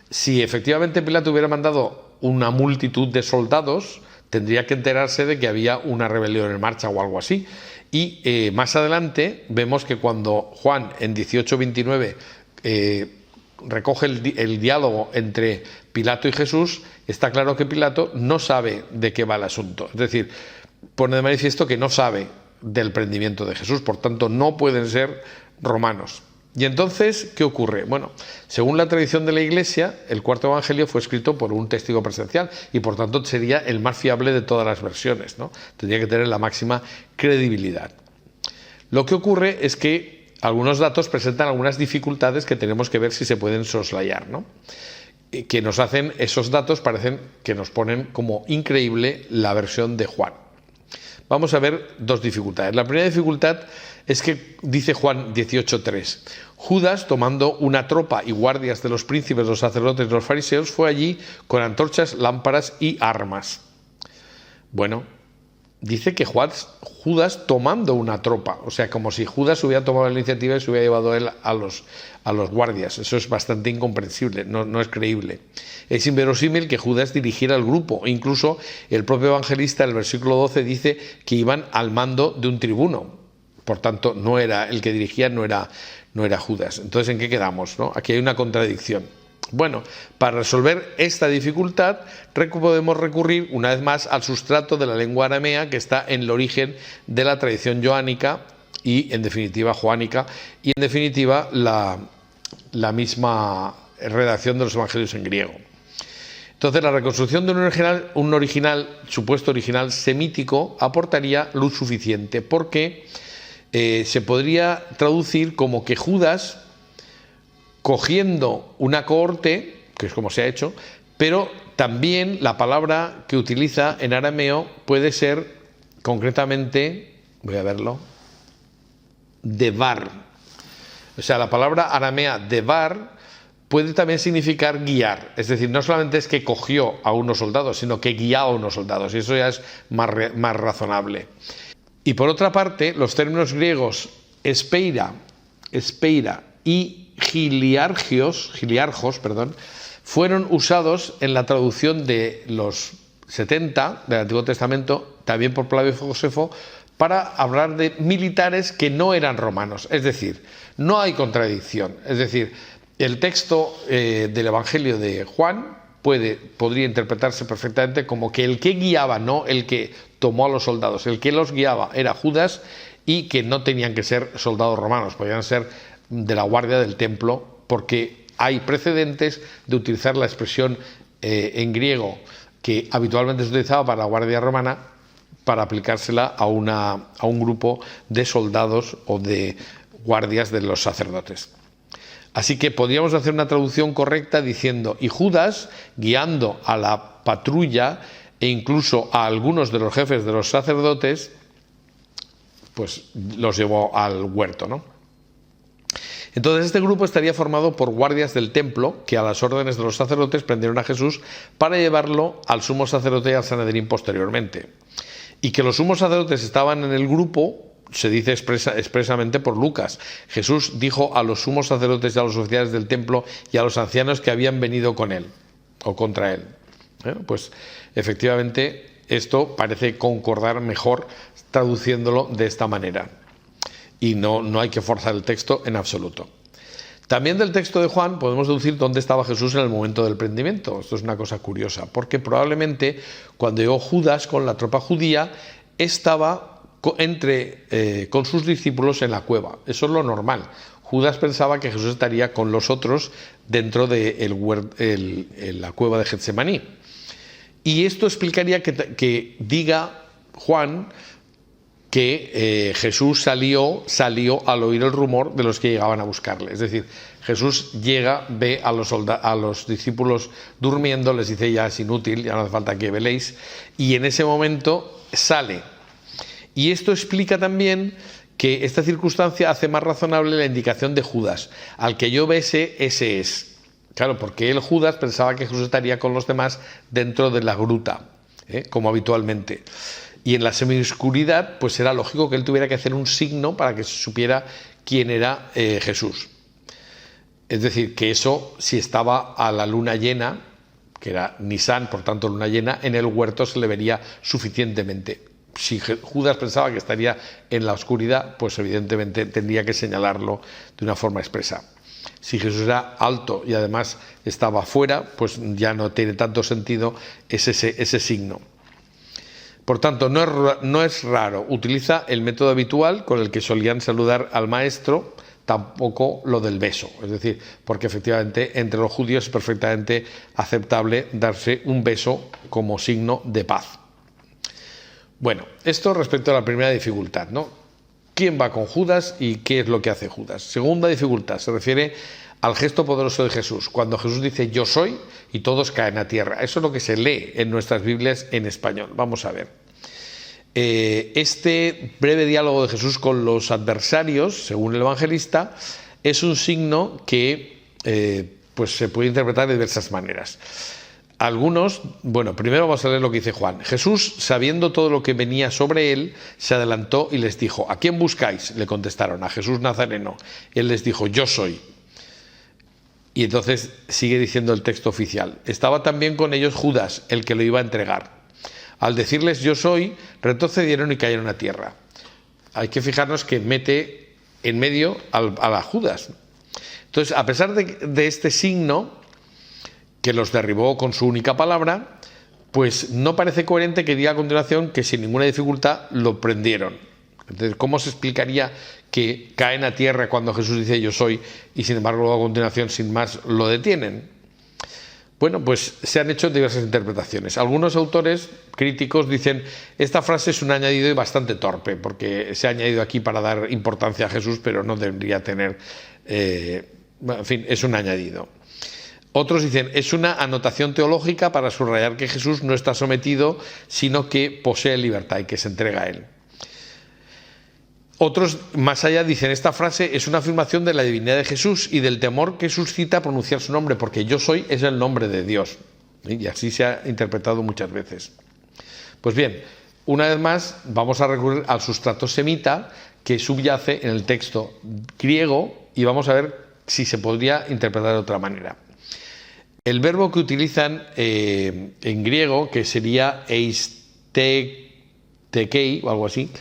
si efectivamente Pilato hubiera mandado una multitud de soldados, tendría que enterarse de que había una rebelión en marcha o algo así. Y más adelante vemos que cuando Juan en 18:29 recoge el diálogo entre Pilato y Jesús, está claro que Pilato no sabe de qué va el asunto. Es decir, pone de manifiesto que no sabe del prendimiento de Jesús, por tanto no pueden ser romanos. Y entonces, ¿qué ocurre? Bueno, según la tradición de la Iglesia, el cuarto evangelio fue escrito por un testigo presencial y por tanto sería el más fiable de todas las versiones, ¿no? Tendría que tener la máxima credibilidad. Lo que ocurre es que algunos datos presentan algunas dificultades que tenemos que ver si se pueden soslayar, ¿no? Que nos hacen, esos datos parecen que nos ponen como increíble la versión de Juan. Vamos a ver dos dificultades. La primera dificultad es que dice Juan 18:3, Judas, tomando una tropa y guardias de los príncipes, los sacerdotes y los fariseos, fue allí con antorchas, lámparas y armas. Bueno, dice que Judas tomando una tropa, o sea, como si Judas hubiera tomado la iniciativa y se hubiera llevado él a los guardias. Eso es bastante incomprensible, no es creíble. Es inverosímil que Judas dirigiera el grupo. Incluso el propio evangelista, en el versículo 12, dice que iban al mando de un tribuno. Por tanto, no era el que dirigía, no era Judas. Entonces, ¿en qué quedamos, no? Aquí hay una contradicción. Bueno, para resolver esta dificultad podemos recurrir una vez más al sustrato de la lengua aramea que está en el origen de la tradición joánica y en definitiva joánica y en definitiva la misma redacción de los evangelios en griego. Entonces la reconstrucción de un supuesto original semítico aportaría luz suficiente porque se podría traducir como que Judas, cogiendo una cohorte, que es como se ha hecho, pero también la palabra que utiliza en arameo puede ser concretamente, voy a verlo, devar. O sea, la palabra aramea devar puede también significar guiar. Es decir, no solamente es que cogió a unos soldados, sino que guiaba a unos soldados. Y eso ya es más razonable. Y por otra parte, los términos griegos espeira y giliarjos, fueron usados en la traducción de los 70 del Antiguo Testamento, también por Flavio Josefo, para hablar de militares que no eran romanos. Es decir, no hay contradicción. Es decir, el texto del Evangelio de Juan podría interpretarse perfectamente como que el que guiaba, no el que tomó a los soldados, el que los guiaba era Judas y que no tenían que ser soldados romanos, podían ser de la guardia del templo, porque hay precedentes de utilizar la expresión en griego que habitualmente se utilizaba para la guardia romana para aplicársela a un grupo de soldados o de guardias de los sacerdotes. Así que podríamos hacer una traducción correcta diciendo, y Judas, guiando a la patrulla e incluso a algunos de los jefes de los sacerdotes, pues los llevó al huerto, ¿no? Entonces este grupo estaría formado por guardias del templo que a las órdenes de los sacerdotes prendieron a Jesús para llevarlo al sumo sacerdote y al Sanedrín posteriormente. Y que los sumos sacerdotes estaban en el grupo se dice expresamente por Lucas. Jesús dijo a los sumos sacerdotes y a los oficiales del templo y a los ancianos que habían venido con él o contra él. Pues efectivamente esto parece concordar mejor traduciéndolo de esta manera. Y no hay que forzar el texto en absoluto. También del texto de Juan podemos deducir dónde estaba Jesús en el momento del prendimiento. Esto es una cosa curiosa, porque probablemente cuando llegó Judas con la tropa judía estaba con sus discípulos en la cueva. Eso es lo normal. Judas pensaba que Jesús estaría con los otros dentro de la cueva de Getsemaní. Y esto explicaría que diga Juan que Jesús salió al oír el rumor de los que llegaban a buscarle. Es decir, Jesús llega, ve a los discípulos durmiendo, les dice: ya es inútil, ya no hace falta que veléis, y en ese momento sale. Y esto explica también que esta circunstancia hace más razonable la indicación de Judas: al que yo bese, ese es. Claro, porque él, Judas, pensaba que Jesús estaría con los demás dentro de la gruta, como habitualmente. Y en la semioscuridad, pues era lógico que él tuviera que hacer un signo para que se supiera quién era Jesús. Es decir, que eso, si estaba a la luna llena, que era Nisan, por tanto luna llena, en el huerto se le vería suficientemente. Si Judas pensaba que estaría en la oscuridad, pues evidentemente tendría que señalarlo de una forma expresa. Si Jesús era alto y además estaba fuera, pues ya no tiene tanto sentido ese signo. Por tanto, no es raro. Utiliza el método habitual con el que solían saludar al maestro, tampoco lo del beso. Es decir, porque efectivamente entre los judíos es perfectamente aceptable darse un beso como signo de paz. Bueno, esto respecto a la primera dificultad, ¿no? ¿Quién va con Judas y qué es lo que hace Judas? Segunda dificultad se refiere al gesto poderoso de Jesús, cuando Jesús dice yo soy y todos caen a tierra. Eso es lo que se lee en nuestras Biblias en español. Vamos a ver. Este breve diálogo de Jesús con los adversarios, según el evangelista, es un signo que pues se puede interpretar de diversas maneras. Algunos, bueno, primero vamos a leer lo que dice Juan. Jesús, sabiendo todo lo que venía sobre él, se adelantó y les dijo: ¿a quién buscáis? Le contestaron: a Jesús Nazareno. Él les dijo: yo soy. Y entonces sigue diciendo el texto oficial: estaba también con ellos Judas, el que lo iba a entregar. Al decirles yo soy, retrocedieron y cayeron a tierra. Hay que fijarnos que mete en medio a Judas. Entonces, a pesar de este signo que los derribó con su única palabra, pues no parece coherente que diga a continuación que sin ninguna dificultad lo prendieron. Entonces, ¿cómo se explicaría que caen a tierra cuando Jesús dice yo soy y sin embargo luego a continuación sin más lo detienen? Bueno, pues se han hecho diversas interpretaciones. Algunos autores críticos dicen: esta frase es un añadido y bastante torpe, porque se ha añadido aquí para dar importancia a Jesús, pero no debería tener, en fin, es un añadido. Otros dicen: es una anotación teológica para subrayar que Jesús no está sometido, sino que posee libertad y que se entrega a él. Otros, más allá, dicen: esta frase es una afirmación de la divinidad de Jesús y del temor que suscita pronunciar su nombre, porque yo soy es el nombre de Dios. Y así se ha interpretado muchas veces. Pues bien, una vez más vamos a recurrir al sustrato semita que subyace en el texto griego y vamos a ver si se podría interpretar de otra manera. El verbo que utilizan en griego, que sería eistekei o algo así,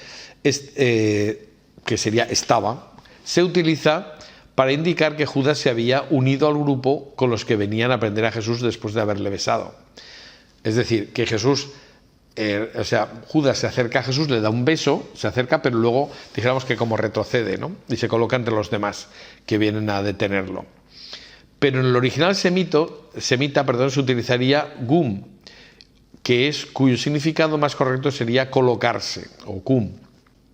que sería estaba, se utiliza para indicar que Judas se había unido al grupo con los que venían a aprender a Jesús después de haberle besado. Es decir, que Jesús, Judas se acerca a Jesús, le da un beso, se acerca, pero luego dijéramos que como retrocede, ¿no? Y se coloca entre los demás que vienen a detenerlo. Pero en el original semita, se utilizaría gum, cuyo significado más correcto sería colocarse, o cum.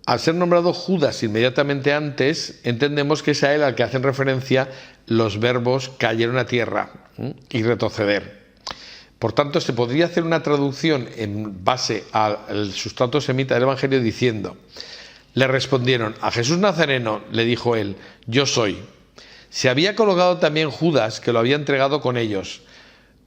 Al ser nombrado Judas inmediatamente antes, entendemos que es a él al que hacen referencia los verbos cayeron a tierra y retroceder. Por tanto, se podría hacer una traducción en base al sustrato semita del Evangelio diciendo: le respondieron: a Jesús Nazareno, le dijo él, yo soy. Se había colocado también Judas, que lo había entregado con ellos.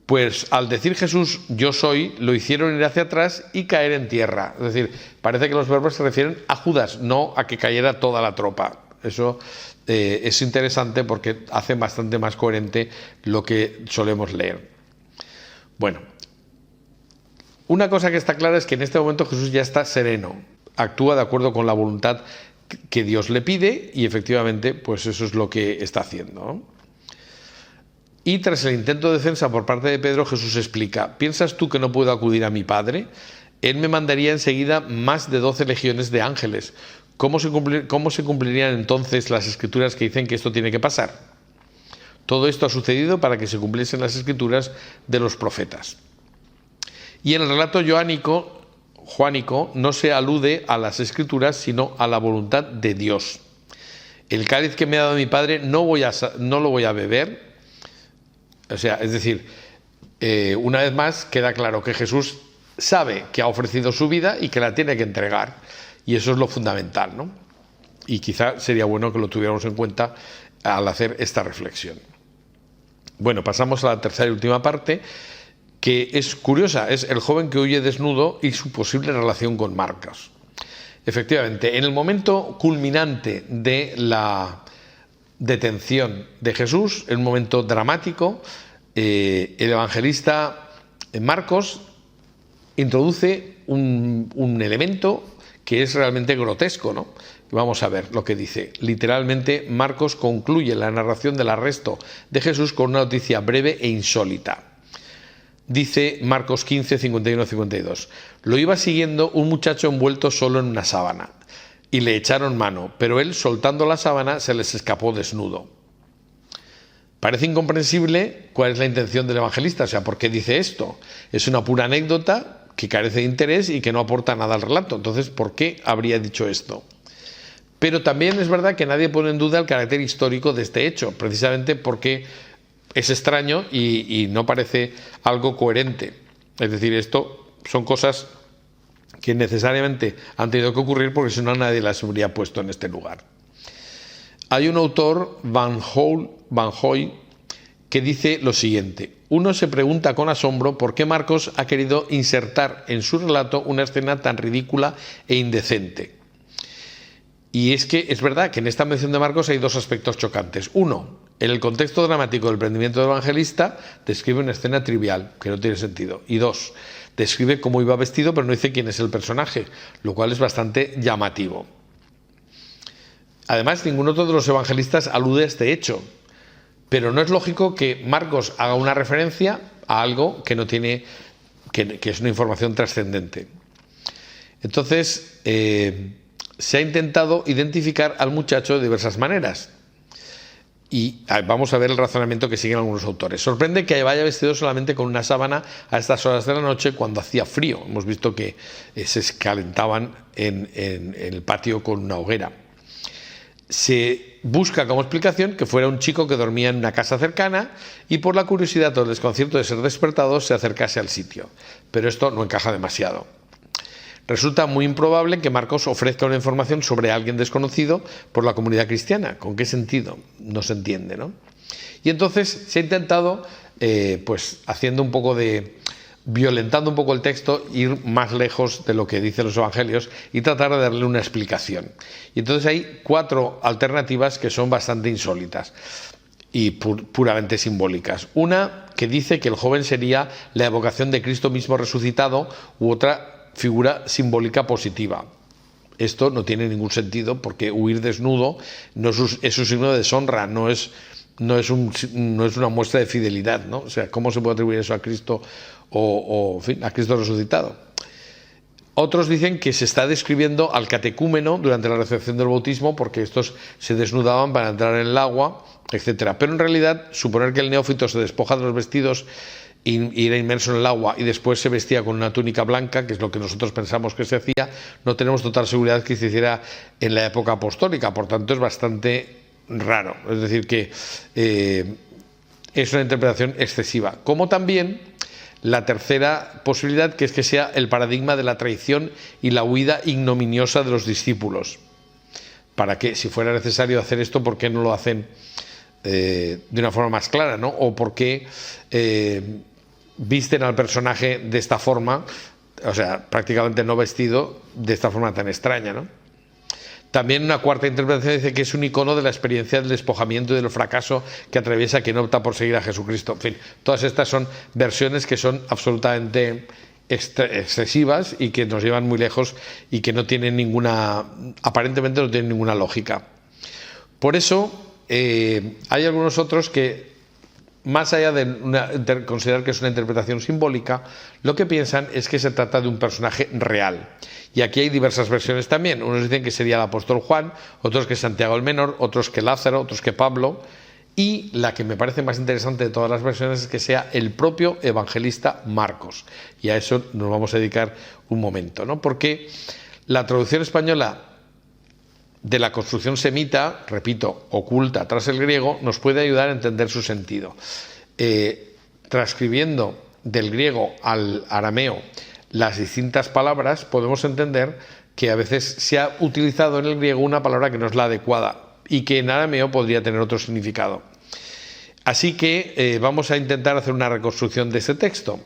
Pues al decir Jesús yo soy, lo hicieron ir hacia atrás y caer en tierra. Es decir, parece que los verbos se refieren a Judas, no a que cayera toda la tropa. Eso es interesante porque hace bastante más coherente lo que solemos leer. Bueno, una cosa que está clara es que en este momento Jesús ya está sereno, actúa de acuerdo con la voluntad que Dios le pide y efectivamente pues eso es lo que está haciendo, ¿no? Y tras el intento de defensa por parte de Pedro, Jesús explica: ¿piensas tú que no puedo acudir a mi Padre? Él me mandaría enseguida más de 12 legiones de ángeles. ¿Cómo se cumplirían entonces las escrituras que dicen que esto tiene que pasar? Todo esto ha sucedido para que se cumpliesen las escrituras de los profetas. Y en el relato joánico no se alude a las Escrituras, sino a la voluntad de Dios. El cáliz que me ha dado mi Padre no lo voy a beber. O sea, es decir, una vez más queda claro que Jesús sabe que ha ofrecido su vida y que la tiene que entregar. Y eso es lo fundamental, ¿no? Y quizá sería bueno que lo tuviéramos en cuenta al hacer esta reflexión. Bueno, pasamos a la tercera y última parte, que es curiosa, es el joven que huye desnudo y su posible relación con Marcos. Efectivamente, en el momento culminante de la detención de Jesús, en un momento dramático, el evangelista Marcos introduce un elemento que es realmente grotesco, ¿no? Vamos a ver lo que dice. Literalmente, Marcos concluye la narración del arresto de Jesús con una noticia breve e insólita. Dice Marcos 15, 51-52. Lo iba siguiendo un muchacho envuelto solo en una sábana, y le echaron mano, pero él, soltando la sábana, se les escapó desnudo. Parece incomprensible cuál es la intención del evangelista, o sea, ¿por qué dice esto? Es una pura anécdota que carece de interés y que no aporta nada al relato. Entonces, ¿por qué habría dicho esto? Pero también es verdad que nadie pone en duda el carácter histórico de este hecho, precisamente porque es extraño y no parece algo coherente. Es decir, esto son cosas que necesariamente han tenido que ocurrir porque si no nadie las habría puesto en este lugar. Hay un autor, Van Hoy, que dice lo siguiente: uno se pregunta con asombro por qué Marcos ha querido insertar en su relato una escena tan ridícula e indecente. Y es que es verdad que en esta mención de Marcos hay dos aspectos chocantes. Uno, en el contexto dramático del prendimiento del evangelista, describe una escena trivial, que no tiene sentido. Y dos, describe cómo iba vestido, pero no dice quién es el personaje, lo cual es bastante llamativo. Además, ningún otro de los evangelistas alude a este hecho. Pero no es lógico que Marcos haga una referencia a algo que no tiene, que es una información trascendente. Entonces, se ha intentado identificar al muchacho de diversas maneras. Y vamos a ver el razonamiento que siguen algunos autores. Sorprende que vaya vestido solamente con una sábana a estas horas de la noche cuando hacía frío. Hemos visto que se calentaban en el patio con una hoguera. Se busca como explicación que fuera un chico que dormía en una casa cercana y por la curiosidad o el desconcierto de ser despertado se acercase al sitio. Pero esto no encaja demasiado. Resulta muy improbable que Marcos ofrezca una información sobre alguien desconocido por la comunidad cristiana. ¿Con qué sentido? No se entiende, ¿no? Y entonces se ha intentado, pues haciendo un poco violentando un poco el texto, ir más lejos de lo que dicen los evangelios y tratar de darle una explicación. Y entonces hay 4 alternativas que son bastante insólitas y puramente simbólicas. Una que dice que el joven sería la evocación de Cristo mismo resucitado, u otra figura simbólica positiva. Esto no tiene ningún sentido porque huir desnudo no es un signo de deshonra, no es una muestra de fidelidad, ¿no? O sea, ¿cómo se puede atribuir eso a Cristo en fin, a Cristo resucitado? Otros dicen que se está describiendo al catecúmeno durante la recepción del bautismo porque estos se desnudaban para entrar en el agua, etcétera. Pero en realidad, suponer que el neófito se despoja de los vestidos y era inmerso en el agua y después se vestía con una túnica blanca, que es lo que nosotros pensamos que se hacía, no tenemos total seguridad que se hiciera en la época apostólica, por tanto es bastante raro, es decir que es una interpretación excesiva. Como también la tercera posibilidad, que es que sea el paradigma de la traición y la huida ignominiosa de los discípulos. Para que, si fuera necesario hacer esto, ¿por qué no lo hacen de una forma más clara, ¿no? O por qué visten al personaje de esta forma, o sea, prácticamente no vestido, de esta forma tan extraña, ¿no? También una cuarta interpretación dice que es un icono de la experiencia del despojamiento y del fracaso que atraviesa quien opta por seguir a Jesucristo. En fin, todas estas son versiones que son absolutamente excesivas y que nos llevan muy lejos y que no tienen aparentemente no tienen ninguna lógica. Por eso hay algunos otros que, más allá de considerar que es una interpretación simbólica, lo que piensan es que se trata de un personaje real. Y aquí hay diversas versiones también. Unos dicen que sería el apóstol Juan, otros que Santiago el Menor, otros que Lázaro, otros que Pablo. y la que me parece más interesante de todas las versiones es que sea el propio evangelista Marcos. Y a eso nos vamos a dedicar un momento, ¿no? Porque la traducción española de la construcción semita, repito, oculta tras el griego, nos puede ayudar a entender su sentido. Transcribiendo del griego al arameo las distintas palabras, podemos entender que a veces se ha utilizado en el griego una palabra que no es la adecuada y que en arameo podría tener otro significado. Así que vamos a intentar hacer una reconstrucción de ese texto.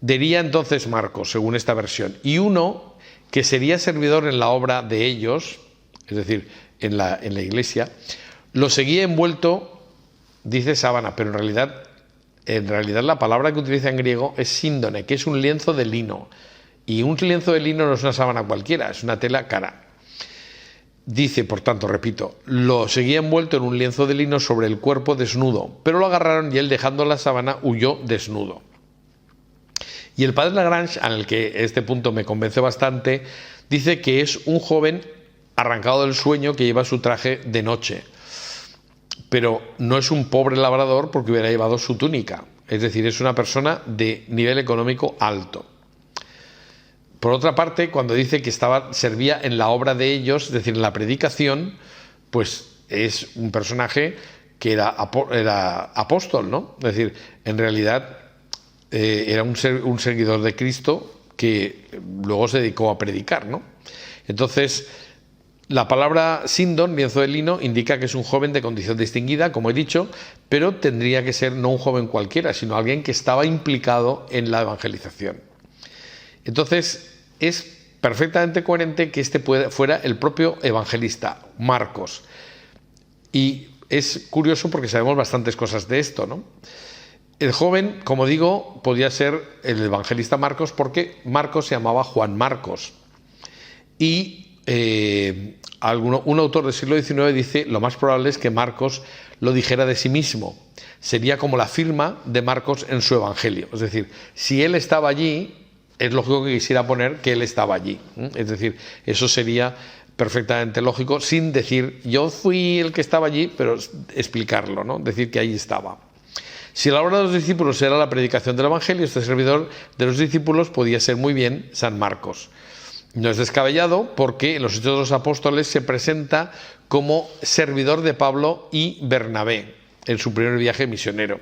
Diría entonces Marcos, según esta versión, y uno que sería servidor en la obra de ellos, es decir, en la iglesia, lo seguía envuelto, dice sábana, pero en realidad la palabra que utiliza en griego es síndone, que es un lienzo de lino. Y un lienzo de lino no es una sábana cualquiera, es una tela cara. Dice, por tanto, repito, lo seguía envuelto en un lienzo de lino sobre el cuerpo desnudo, pero lo agarraron y él, dejando la sábana, huyó desnudo. Y el padre Lagrange, al que este punto me convence bastante, dice que es un joven arrancado del sueño que lleva su traje de noche, pero no es un pobre labrador porque hubiera llevado su túnica, es decir, es una persona de nivel económico alto. Por otra parte, cuando dice que servía en la obra de ellos, es decir, en la predicación, pues es un personaje que era apóstol, ¿no? Es decir, en realidad era un seguidor de Cristo que luego se dedicó a predicar, ¿no? Entonces, la palabra síndon, lienzo de lino, indica que es un joven de condición distinguida, como he dicho, pero tendría que ser no un joven cualquiera, sino alguien que estaba implicado en la evangelización. Entonces, es perfectamente coherente que este fuera el propio evangelista, Marcos. Y es curioso porque sabemos bastantes cosas de esto, ¿no? El joven, como digo, podía ser el evangelista Marcos porque Marcos se llamaba Juan Marcos. Y un autor del siglo XIX dice, lo más probable es que Marcos lo dijera de sí mismo. Sería como la firma de Marcos en su evangelio. Es decir, si él estaba allí, es lógico que quisiera poner que él estaba allí. Es decir, eso sería perfectamente lógico, sin decir yo fui el que estaba allí, pero explicarlo, ¿no? Decir que allí estaba. Si la obra de los discípulos era la predicación del evangelio, este servidor de los discípulos podía ser muy bien San Marcos. No es descabellado porque en los Hechos de los Apóstoles se presenta como servidor de Pablo y Bernabé en su primer viaje misionero.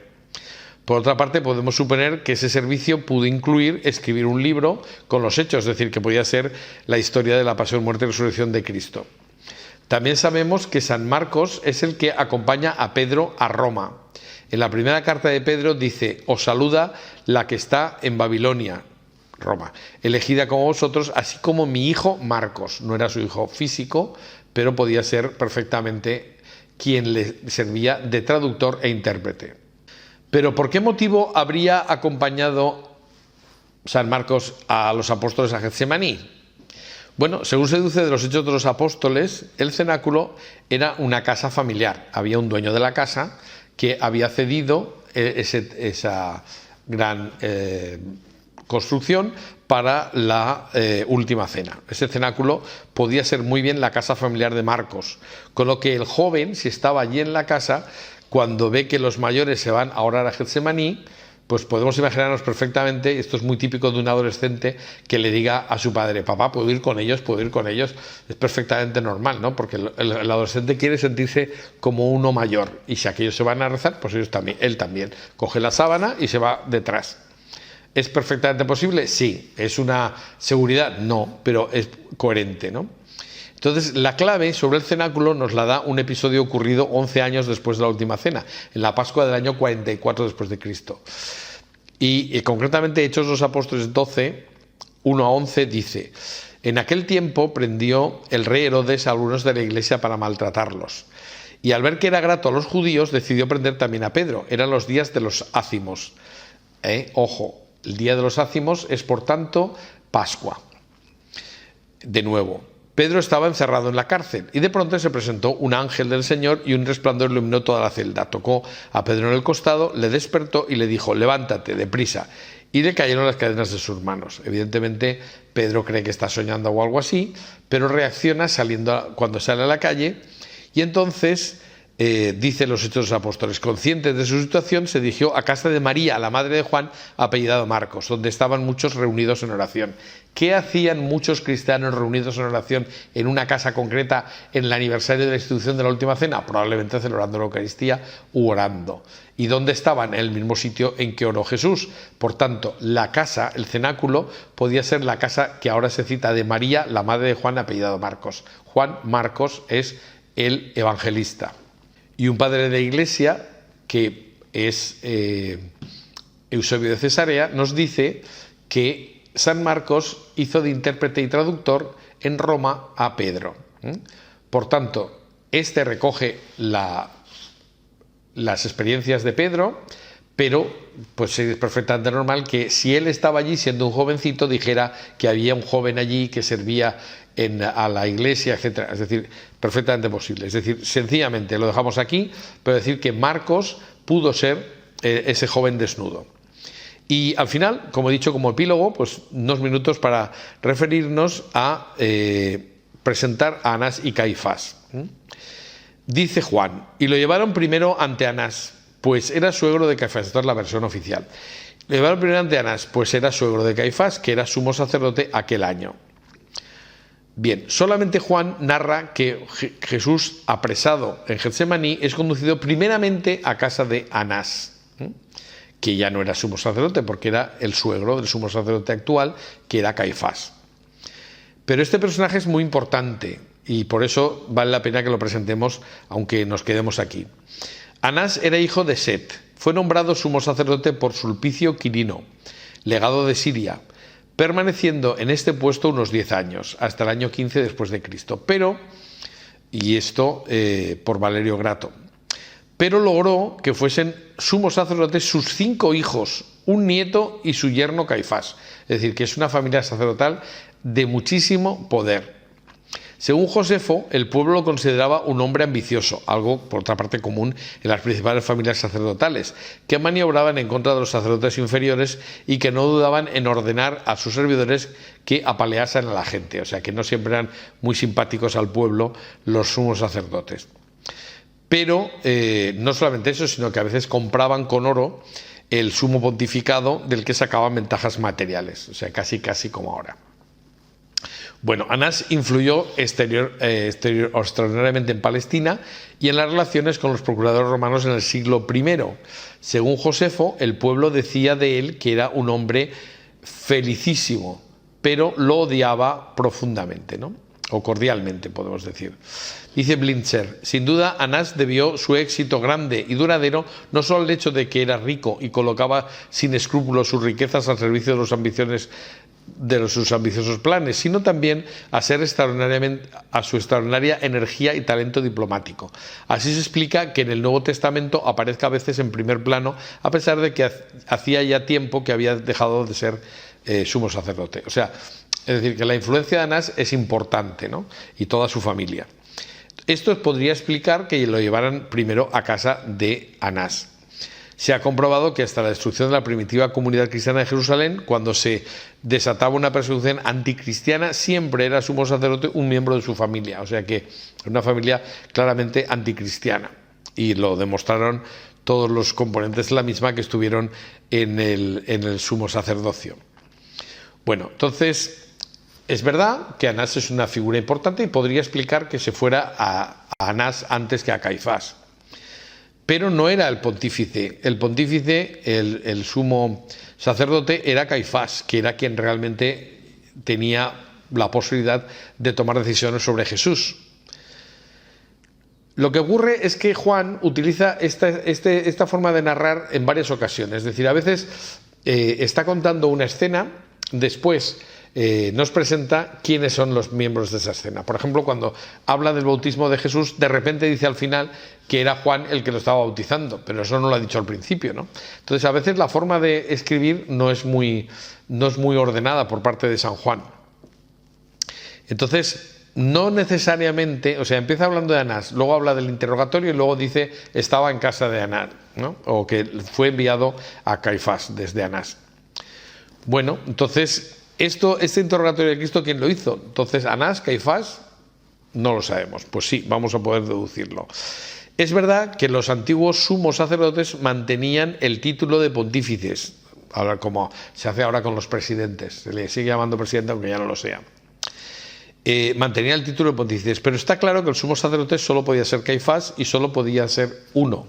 Por otra parte, podemos suponer que ese servicio pudo incluir escribir un libro con los hechos, es decir, que podía ser la historia de la pasión, muerte y resurrección de Cristo. También sabemos que San Marcos es el que acompaña a Pedro a Roma. En la primera carta de Pedro dice, os saluda la que está en Babilonia, Roma, elegida como vosotros, así como mi hijo Marcos. No era su hijo físico, pero podía ser perfectamente quien le servía de traductor e intérprete. Pero ¿por qué motivo habría acompañado San Marcos a los apóstoles a Getsemaní? Bueno, según se deduce de los Hechos de los Apóstoles, el cenáculo era una casa familiar. Había un dueño de la casa que había cedido esa gran construcción para la última cena. Ese cenáculo podía ser muy bien la casa familiar de Marcos, con lo que el joven, si estaba allí en la casa, cuando ve que los mayores se van a orar a Getsemaní, pues podemos imaginarnos perfectamente, esto es muy típico de un adolescente, que le diga a su padre, papá, ¿puedo ir con ellos? ¿Puedo ir con ellos? Es perfectamente normal, ¿no? Porque el adolescente quiere sentirse como uno mayor, y si aquellos se van a rezar, pues él también. Coge la sábana y se va detrás. ¿Es perfectamente posible? Sí. ¿Es una seguridad? No, pero es coherente, ¿no? Entonces, la clave sobre el cenáculo nos la da un episodio ocurrido 11 años después de la última cena, en la Pascua del año 44 después de Cristo. Y concretamente, Hechos de los Apóstoles 12, 1 a 11, dice, en aquel tiempo prendió el rey Herodes a algunos de la iglesia para maltratarlos. Y al ver que era grato a los judíos, decidió prender también a Pedro. Eran los días de los ácimos. Ojo, el día de los ácimos es, por tanto, Pascua. De nuevo, Pedro estaba encerrado en la cárcel y de pronto se presentó un ángel del Señor y un resplandor iluminó toda la celda. Tocó a Pedro en el costado, le despertó y le dijo, levántate, deprisa. Y le cayeron las cadenas de sus manos. Evidentemente, Pedro cree que está soñando o algo así, pero reacciona cuando sale a la calle y entonces dice los Hechos de los Apóstoles, consciente de su situación, se dirigió a casa de María, la madre de Juan, apellidado Marcos, donde estaban muchos reunidos en oración. ¿Qué hacían muchos cristianos reunidos en oración en una casa concreta en el aniversario de la institución de la Última Cena? Probablemente celebrando la Eucaristía u orando. ¿Y dónde estaban? En el mismo sitio en que oró Jesús. Por tanto, la casa, el cenáculo, podía ser la casa que ahora se cita de María, la madre de Juan, apellidado Marcos. Juan Marcos es el evangelista. Y un padre de la Iglesia, que es Eusebio de Cesarea, nos dice que San Marcos hizo de intérprete y traductor en Roma a Pedro. Por tanto, este recoge las experiencias de Pedro, pero pues es perfectamente normal que si él estaba allí siendo un jovencito dijera que había un joven allí que servía a la iglesia, etcétera. Es decir, perfectamente posible. Es decir, sencillamente lo dejamos aquí, pero decir que Marcos pudo ser ese joven desnudo. Y al final, como he dicho, como epílogo, pues unos minutos para referirnos a presentar a Anás y Caifás. Dice Juan, y lo llevaron primero ante Anás, pues era suegro de Caifás. Esta es la versión oficial. Lo llevaron primero ante Anás, pues era suegro de Caifás, que era sumo sacerdote aquel año. Bien, solamente Juan narra que Jesús, apresado en Getsemaní, es conducido primeramente a casa de Anás, que ya no era sumo sacerdote porque era el suegro del sumo sacerdote actual, que era Caifás. Pero este personaje es muy importante y por eso vale la pena que lo presentemos, aunque nos quedemos aquí. Anás era hijo de Set, fue nombrado sumo sacerdote por Sulpicio Quirino, legado de Siria, permaneciendo en este puesto unos 10 años, hasta el año 15 después de Cristo. Pero, y esto por Valerio Grato, pero logró que fuesen sumos sacerdotes sus 5 hijos, un nieto y su yerno Caifás. Es decir, que es una familia sacerdotal de muchísimo poder. Según Josefo, el pueblo lo consideraba un hombre ambicioso, algo por otra parte común en las principales familias sacerdotales, que maniobraban en contra de los sacerdotes inferiores y que no dudaban en ordenar a sus servidores que apaleasen a la gente, o sea que no siempre eran muy simpáticos al pueblo los sumos sacerdotes. Pero no solamente eso, sino que a veces compraban con oro el sumo pontificado del que sacaban ventajas materiales, o sea casi como ahora. Bueno, Anás influyó extraordinariamente en Palestina y en las relaciones con los procuradores romanos en el siglo I. Según Josefo, el pueblo decía de él que era un hombre felicísimo, pero lo odiaba profundamente, ¿no? O cordialmente, podemos decir. Dice Blinzer, sin duda Anás debió su éxito grande y duradero no solo al hecho de que era rico y colocaba sin escrúpulos sus riquezas al servicio de sus ambiciosos planes, sino también a su extraordinaria energía y talento diplomático. Así se explica que en el Nuevo Testamento aparezca a veces en primer plano, a pesar de que hacía ya tiempo que había dejado de ser sumo sacerdote. O sea, es decir, que la influencia de Anás es importante, ¿no? Y toda su familia. Esto podría explicar que lo llevaran primero a casa de Anás. Se ha comprobado que hasta la destrucción de la primitiva comunidad cristiana de Jerusalén, cuando se desataba una persecución anticristiana, siempre era sumo sacerdote un miembro de su familia, o sea que una familia claramente anticristiana. Y lo demostraron todos los componentes de la misma que estuvieron en el sumo sacerdocio. Bueno, entonces es verdad que Anás es una figura importante y podría explicar que se fuera a Anás antes que a Caifás. Pero no era el pontífice. El pontífice, el sumo sacerdote, era Caifás, que era quien realmente tenía la posibilidad de tomar decisiones sobre Jesús. Lo que ocurre es que Juan utiliza esta forma de narrar en varias ocasiones. Es decir, a veces está contando una escena, después nos presenta quiénes son los miembros de esa escena. Por ejemplo, cuando habla del bautismo de Jesús, de repente dice al final que era Juan el que lo estaba bautizando, pero eso no lo ha dicho al principio, ¿no? Entonces, a veces la forma de escribir no es muy ordenada por parte de San Juan. Entonces, no necesariamente, o sea, empieza hablando de Anás, luego habla del interrogatorio y luego dice estaba en casa de Anás, ¿no? O que fue enviado a Caifás desde Anás. Bueno, entonces este interrogatorio de Cristo, ¿quién lo hizo? Entonces, Anás, Caifás, no lo sabemos. Pues sí, vamos a poder deducirlo. Es verdad que los antiguos sumos sacerdotes mantenían el título de pontífices, ahora como se hace ahora con los presidentes, se le sigue llamando presidente aunque ya no lo sea. Mantenía el título de pontífices, pero está claro que el sumo sacerdote solo podía ser Caifás y solo podía ser uno.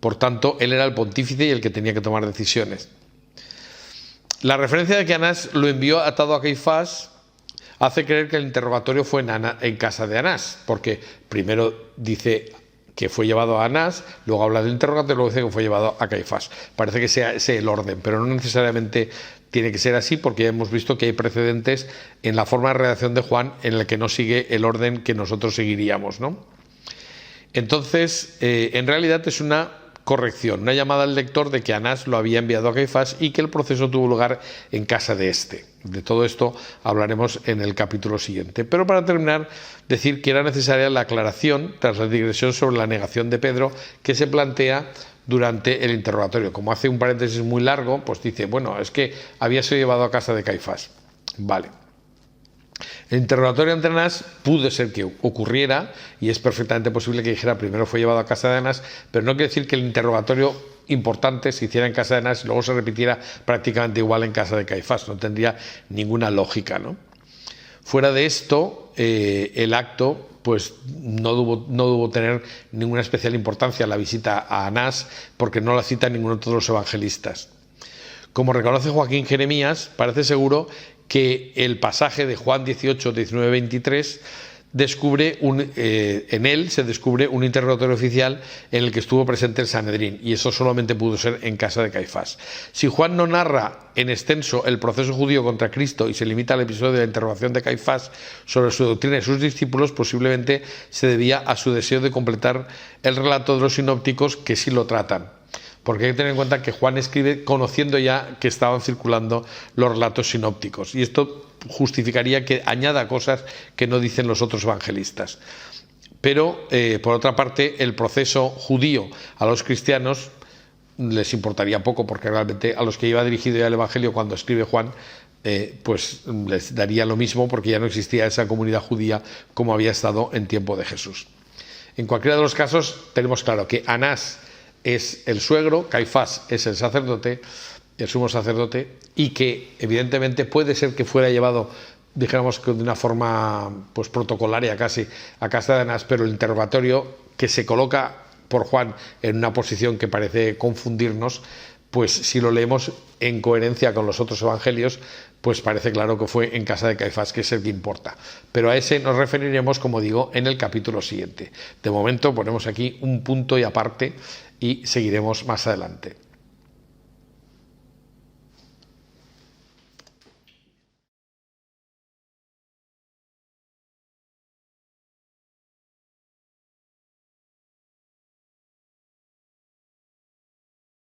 Por tanto, él era el pontífice y el que tenía que tomar decisiones. La referencia de que Anás lo envió atado a Caifás hace creer que el interrogatorio fue en casa de Anás, porque primero dice que fue llevado a Anás, luego habla del interrogatorio y luego dice que fue llevado a Caifás. Parece que sea ese el orden, pero no necesariamente tiene que ser así, porque ya hemos visto que hay precedentes en la forma de redacción de Juan en el que no sigue el orden que nosotros seguiríamos, ¿no? Entonces, en realidad es una corrección, una llamada al lector de que Anás lo había enviado a Caifás y que el proceso tuvo lugar en casa de este. De todo esto hablaremos en el capítulo siguiente. Pero para terminar, decir que era necesaria la aclaración tras la digresión sobre la negación de Pedro que se plantea durante el interrogatorio. Como hace un paréntesis muy largo, pues dice, bueno, es que había sido llevado a casa de Caifás. Vale. El interrogatorio ante Anás pudo ser que ocurriera y es perfectamente posible que dijera primero fue llevado a casa de Anás, pero no quiere decir que el interrogatorio importante se hiciera en casa de Anás y luego se repitiera prácticamente igual en casa de Caifás. No tendría ninguna lógica, ¿no? Fuera de esto, el acto pues no debió tener ninguna especial importancia la visita a Anás porque no la cita ninguno de los evangelistas. Como reconoce Joaquín Jeremías, parece seguro que el pasaje de Juan 18, 19, 23 en él se descubre un interrogatorio oficial en el que estuvo presente el Sanedrín, y eso solamente pudo ser en casa de Caifás. Si Juan no narra en extenso el proceso judío contra Cristo y se limita al episodio de la interrogación de Caifás sobre su doctrina y sus discípulos, posiblemente se debía a su deseo de completar el relato de los sinópticos que sí lo tratan. Porque hay que tener en cuenta que Juan escribe conociendo ya que estaban circulando los relatos sinópticos, y esto justificaría que añada cosas que no dicen los otros evangelistas. Pero, por otra parte, el proceso judío a los cristianos les importaría poco, porque realmente a los que iba dirigido ya el evangelio cuando escribe Juan, pues les daría lo mismo, porque ya no existía esa comunidad judía como había estado en tiempo de Jesús. En cualquiera de los casos, tenemos claro que Anás es el suegro, Caifás es el sacerdote, el sumo sacerdote, y que evidentemente puede ser que fuera llevado, dijéramos que de una forma pues protocolaria casi, a casa de Anás, pero el interrogatorio que se coloca por Juan en una posición que parece confundirnos, pues si lo leemos en coherencia con los otros evangelios, pues parece claro que fue en casa de Caifás, que es el que importa. Pero a ese nos referiremos, como digo, en el capítulo siguiente. De momento ponemos aquí un punto y aparte y seguiremos más adelante.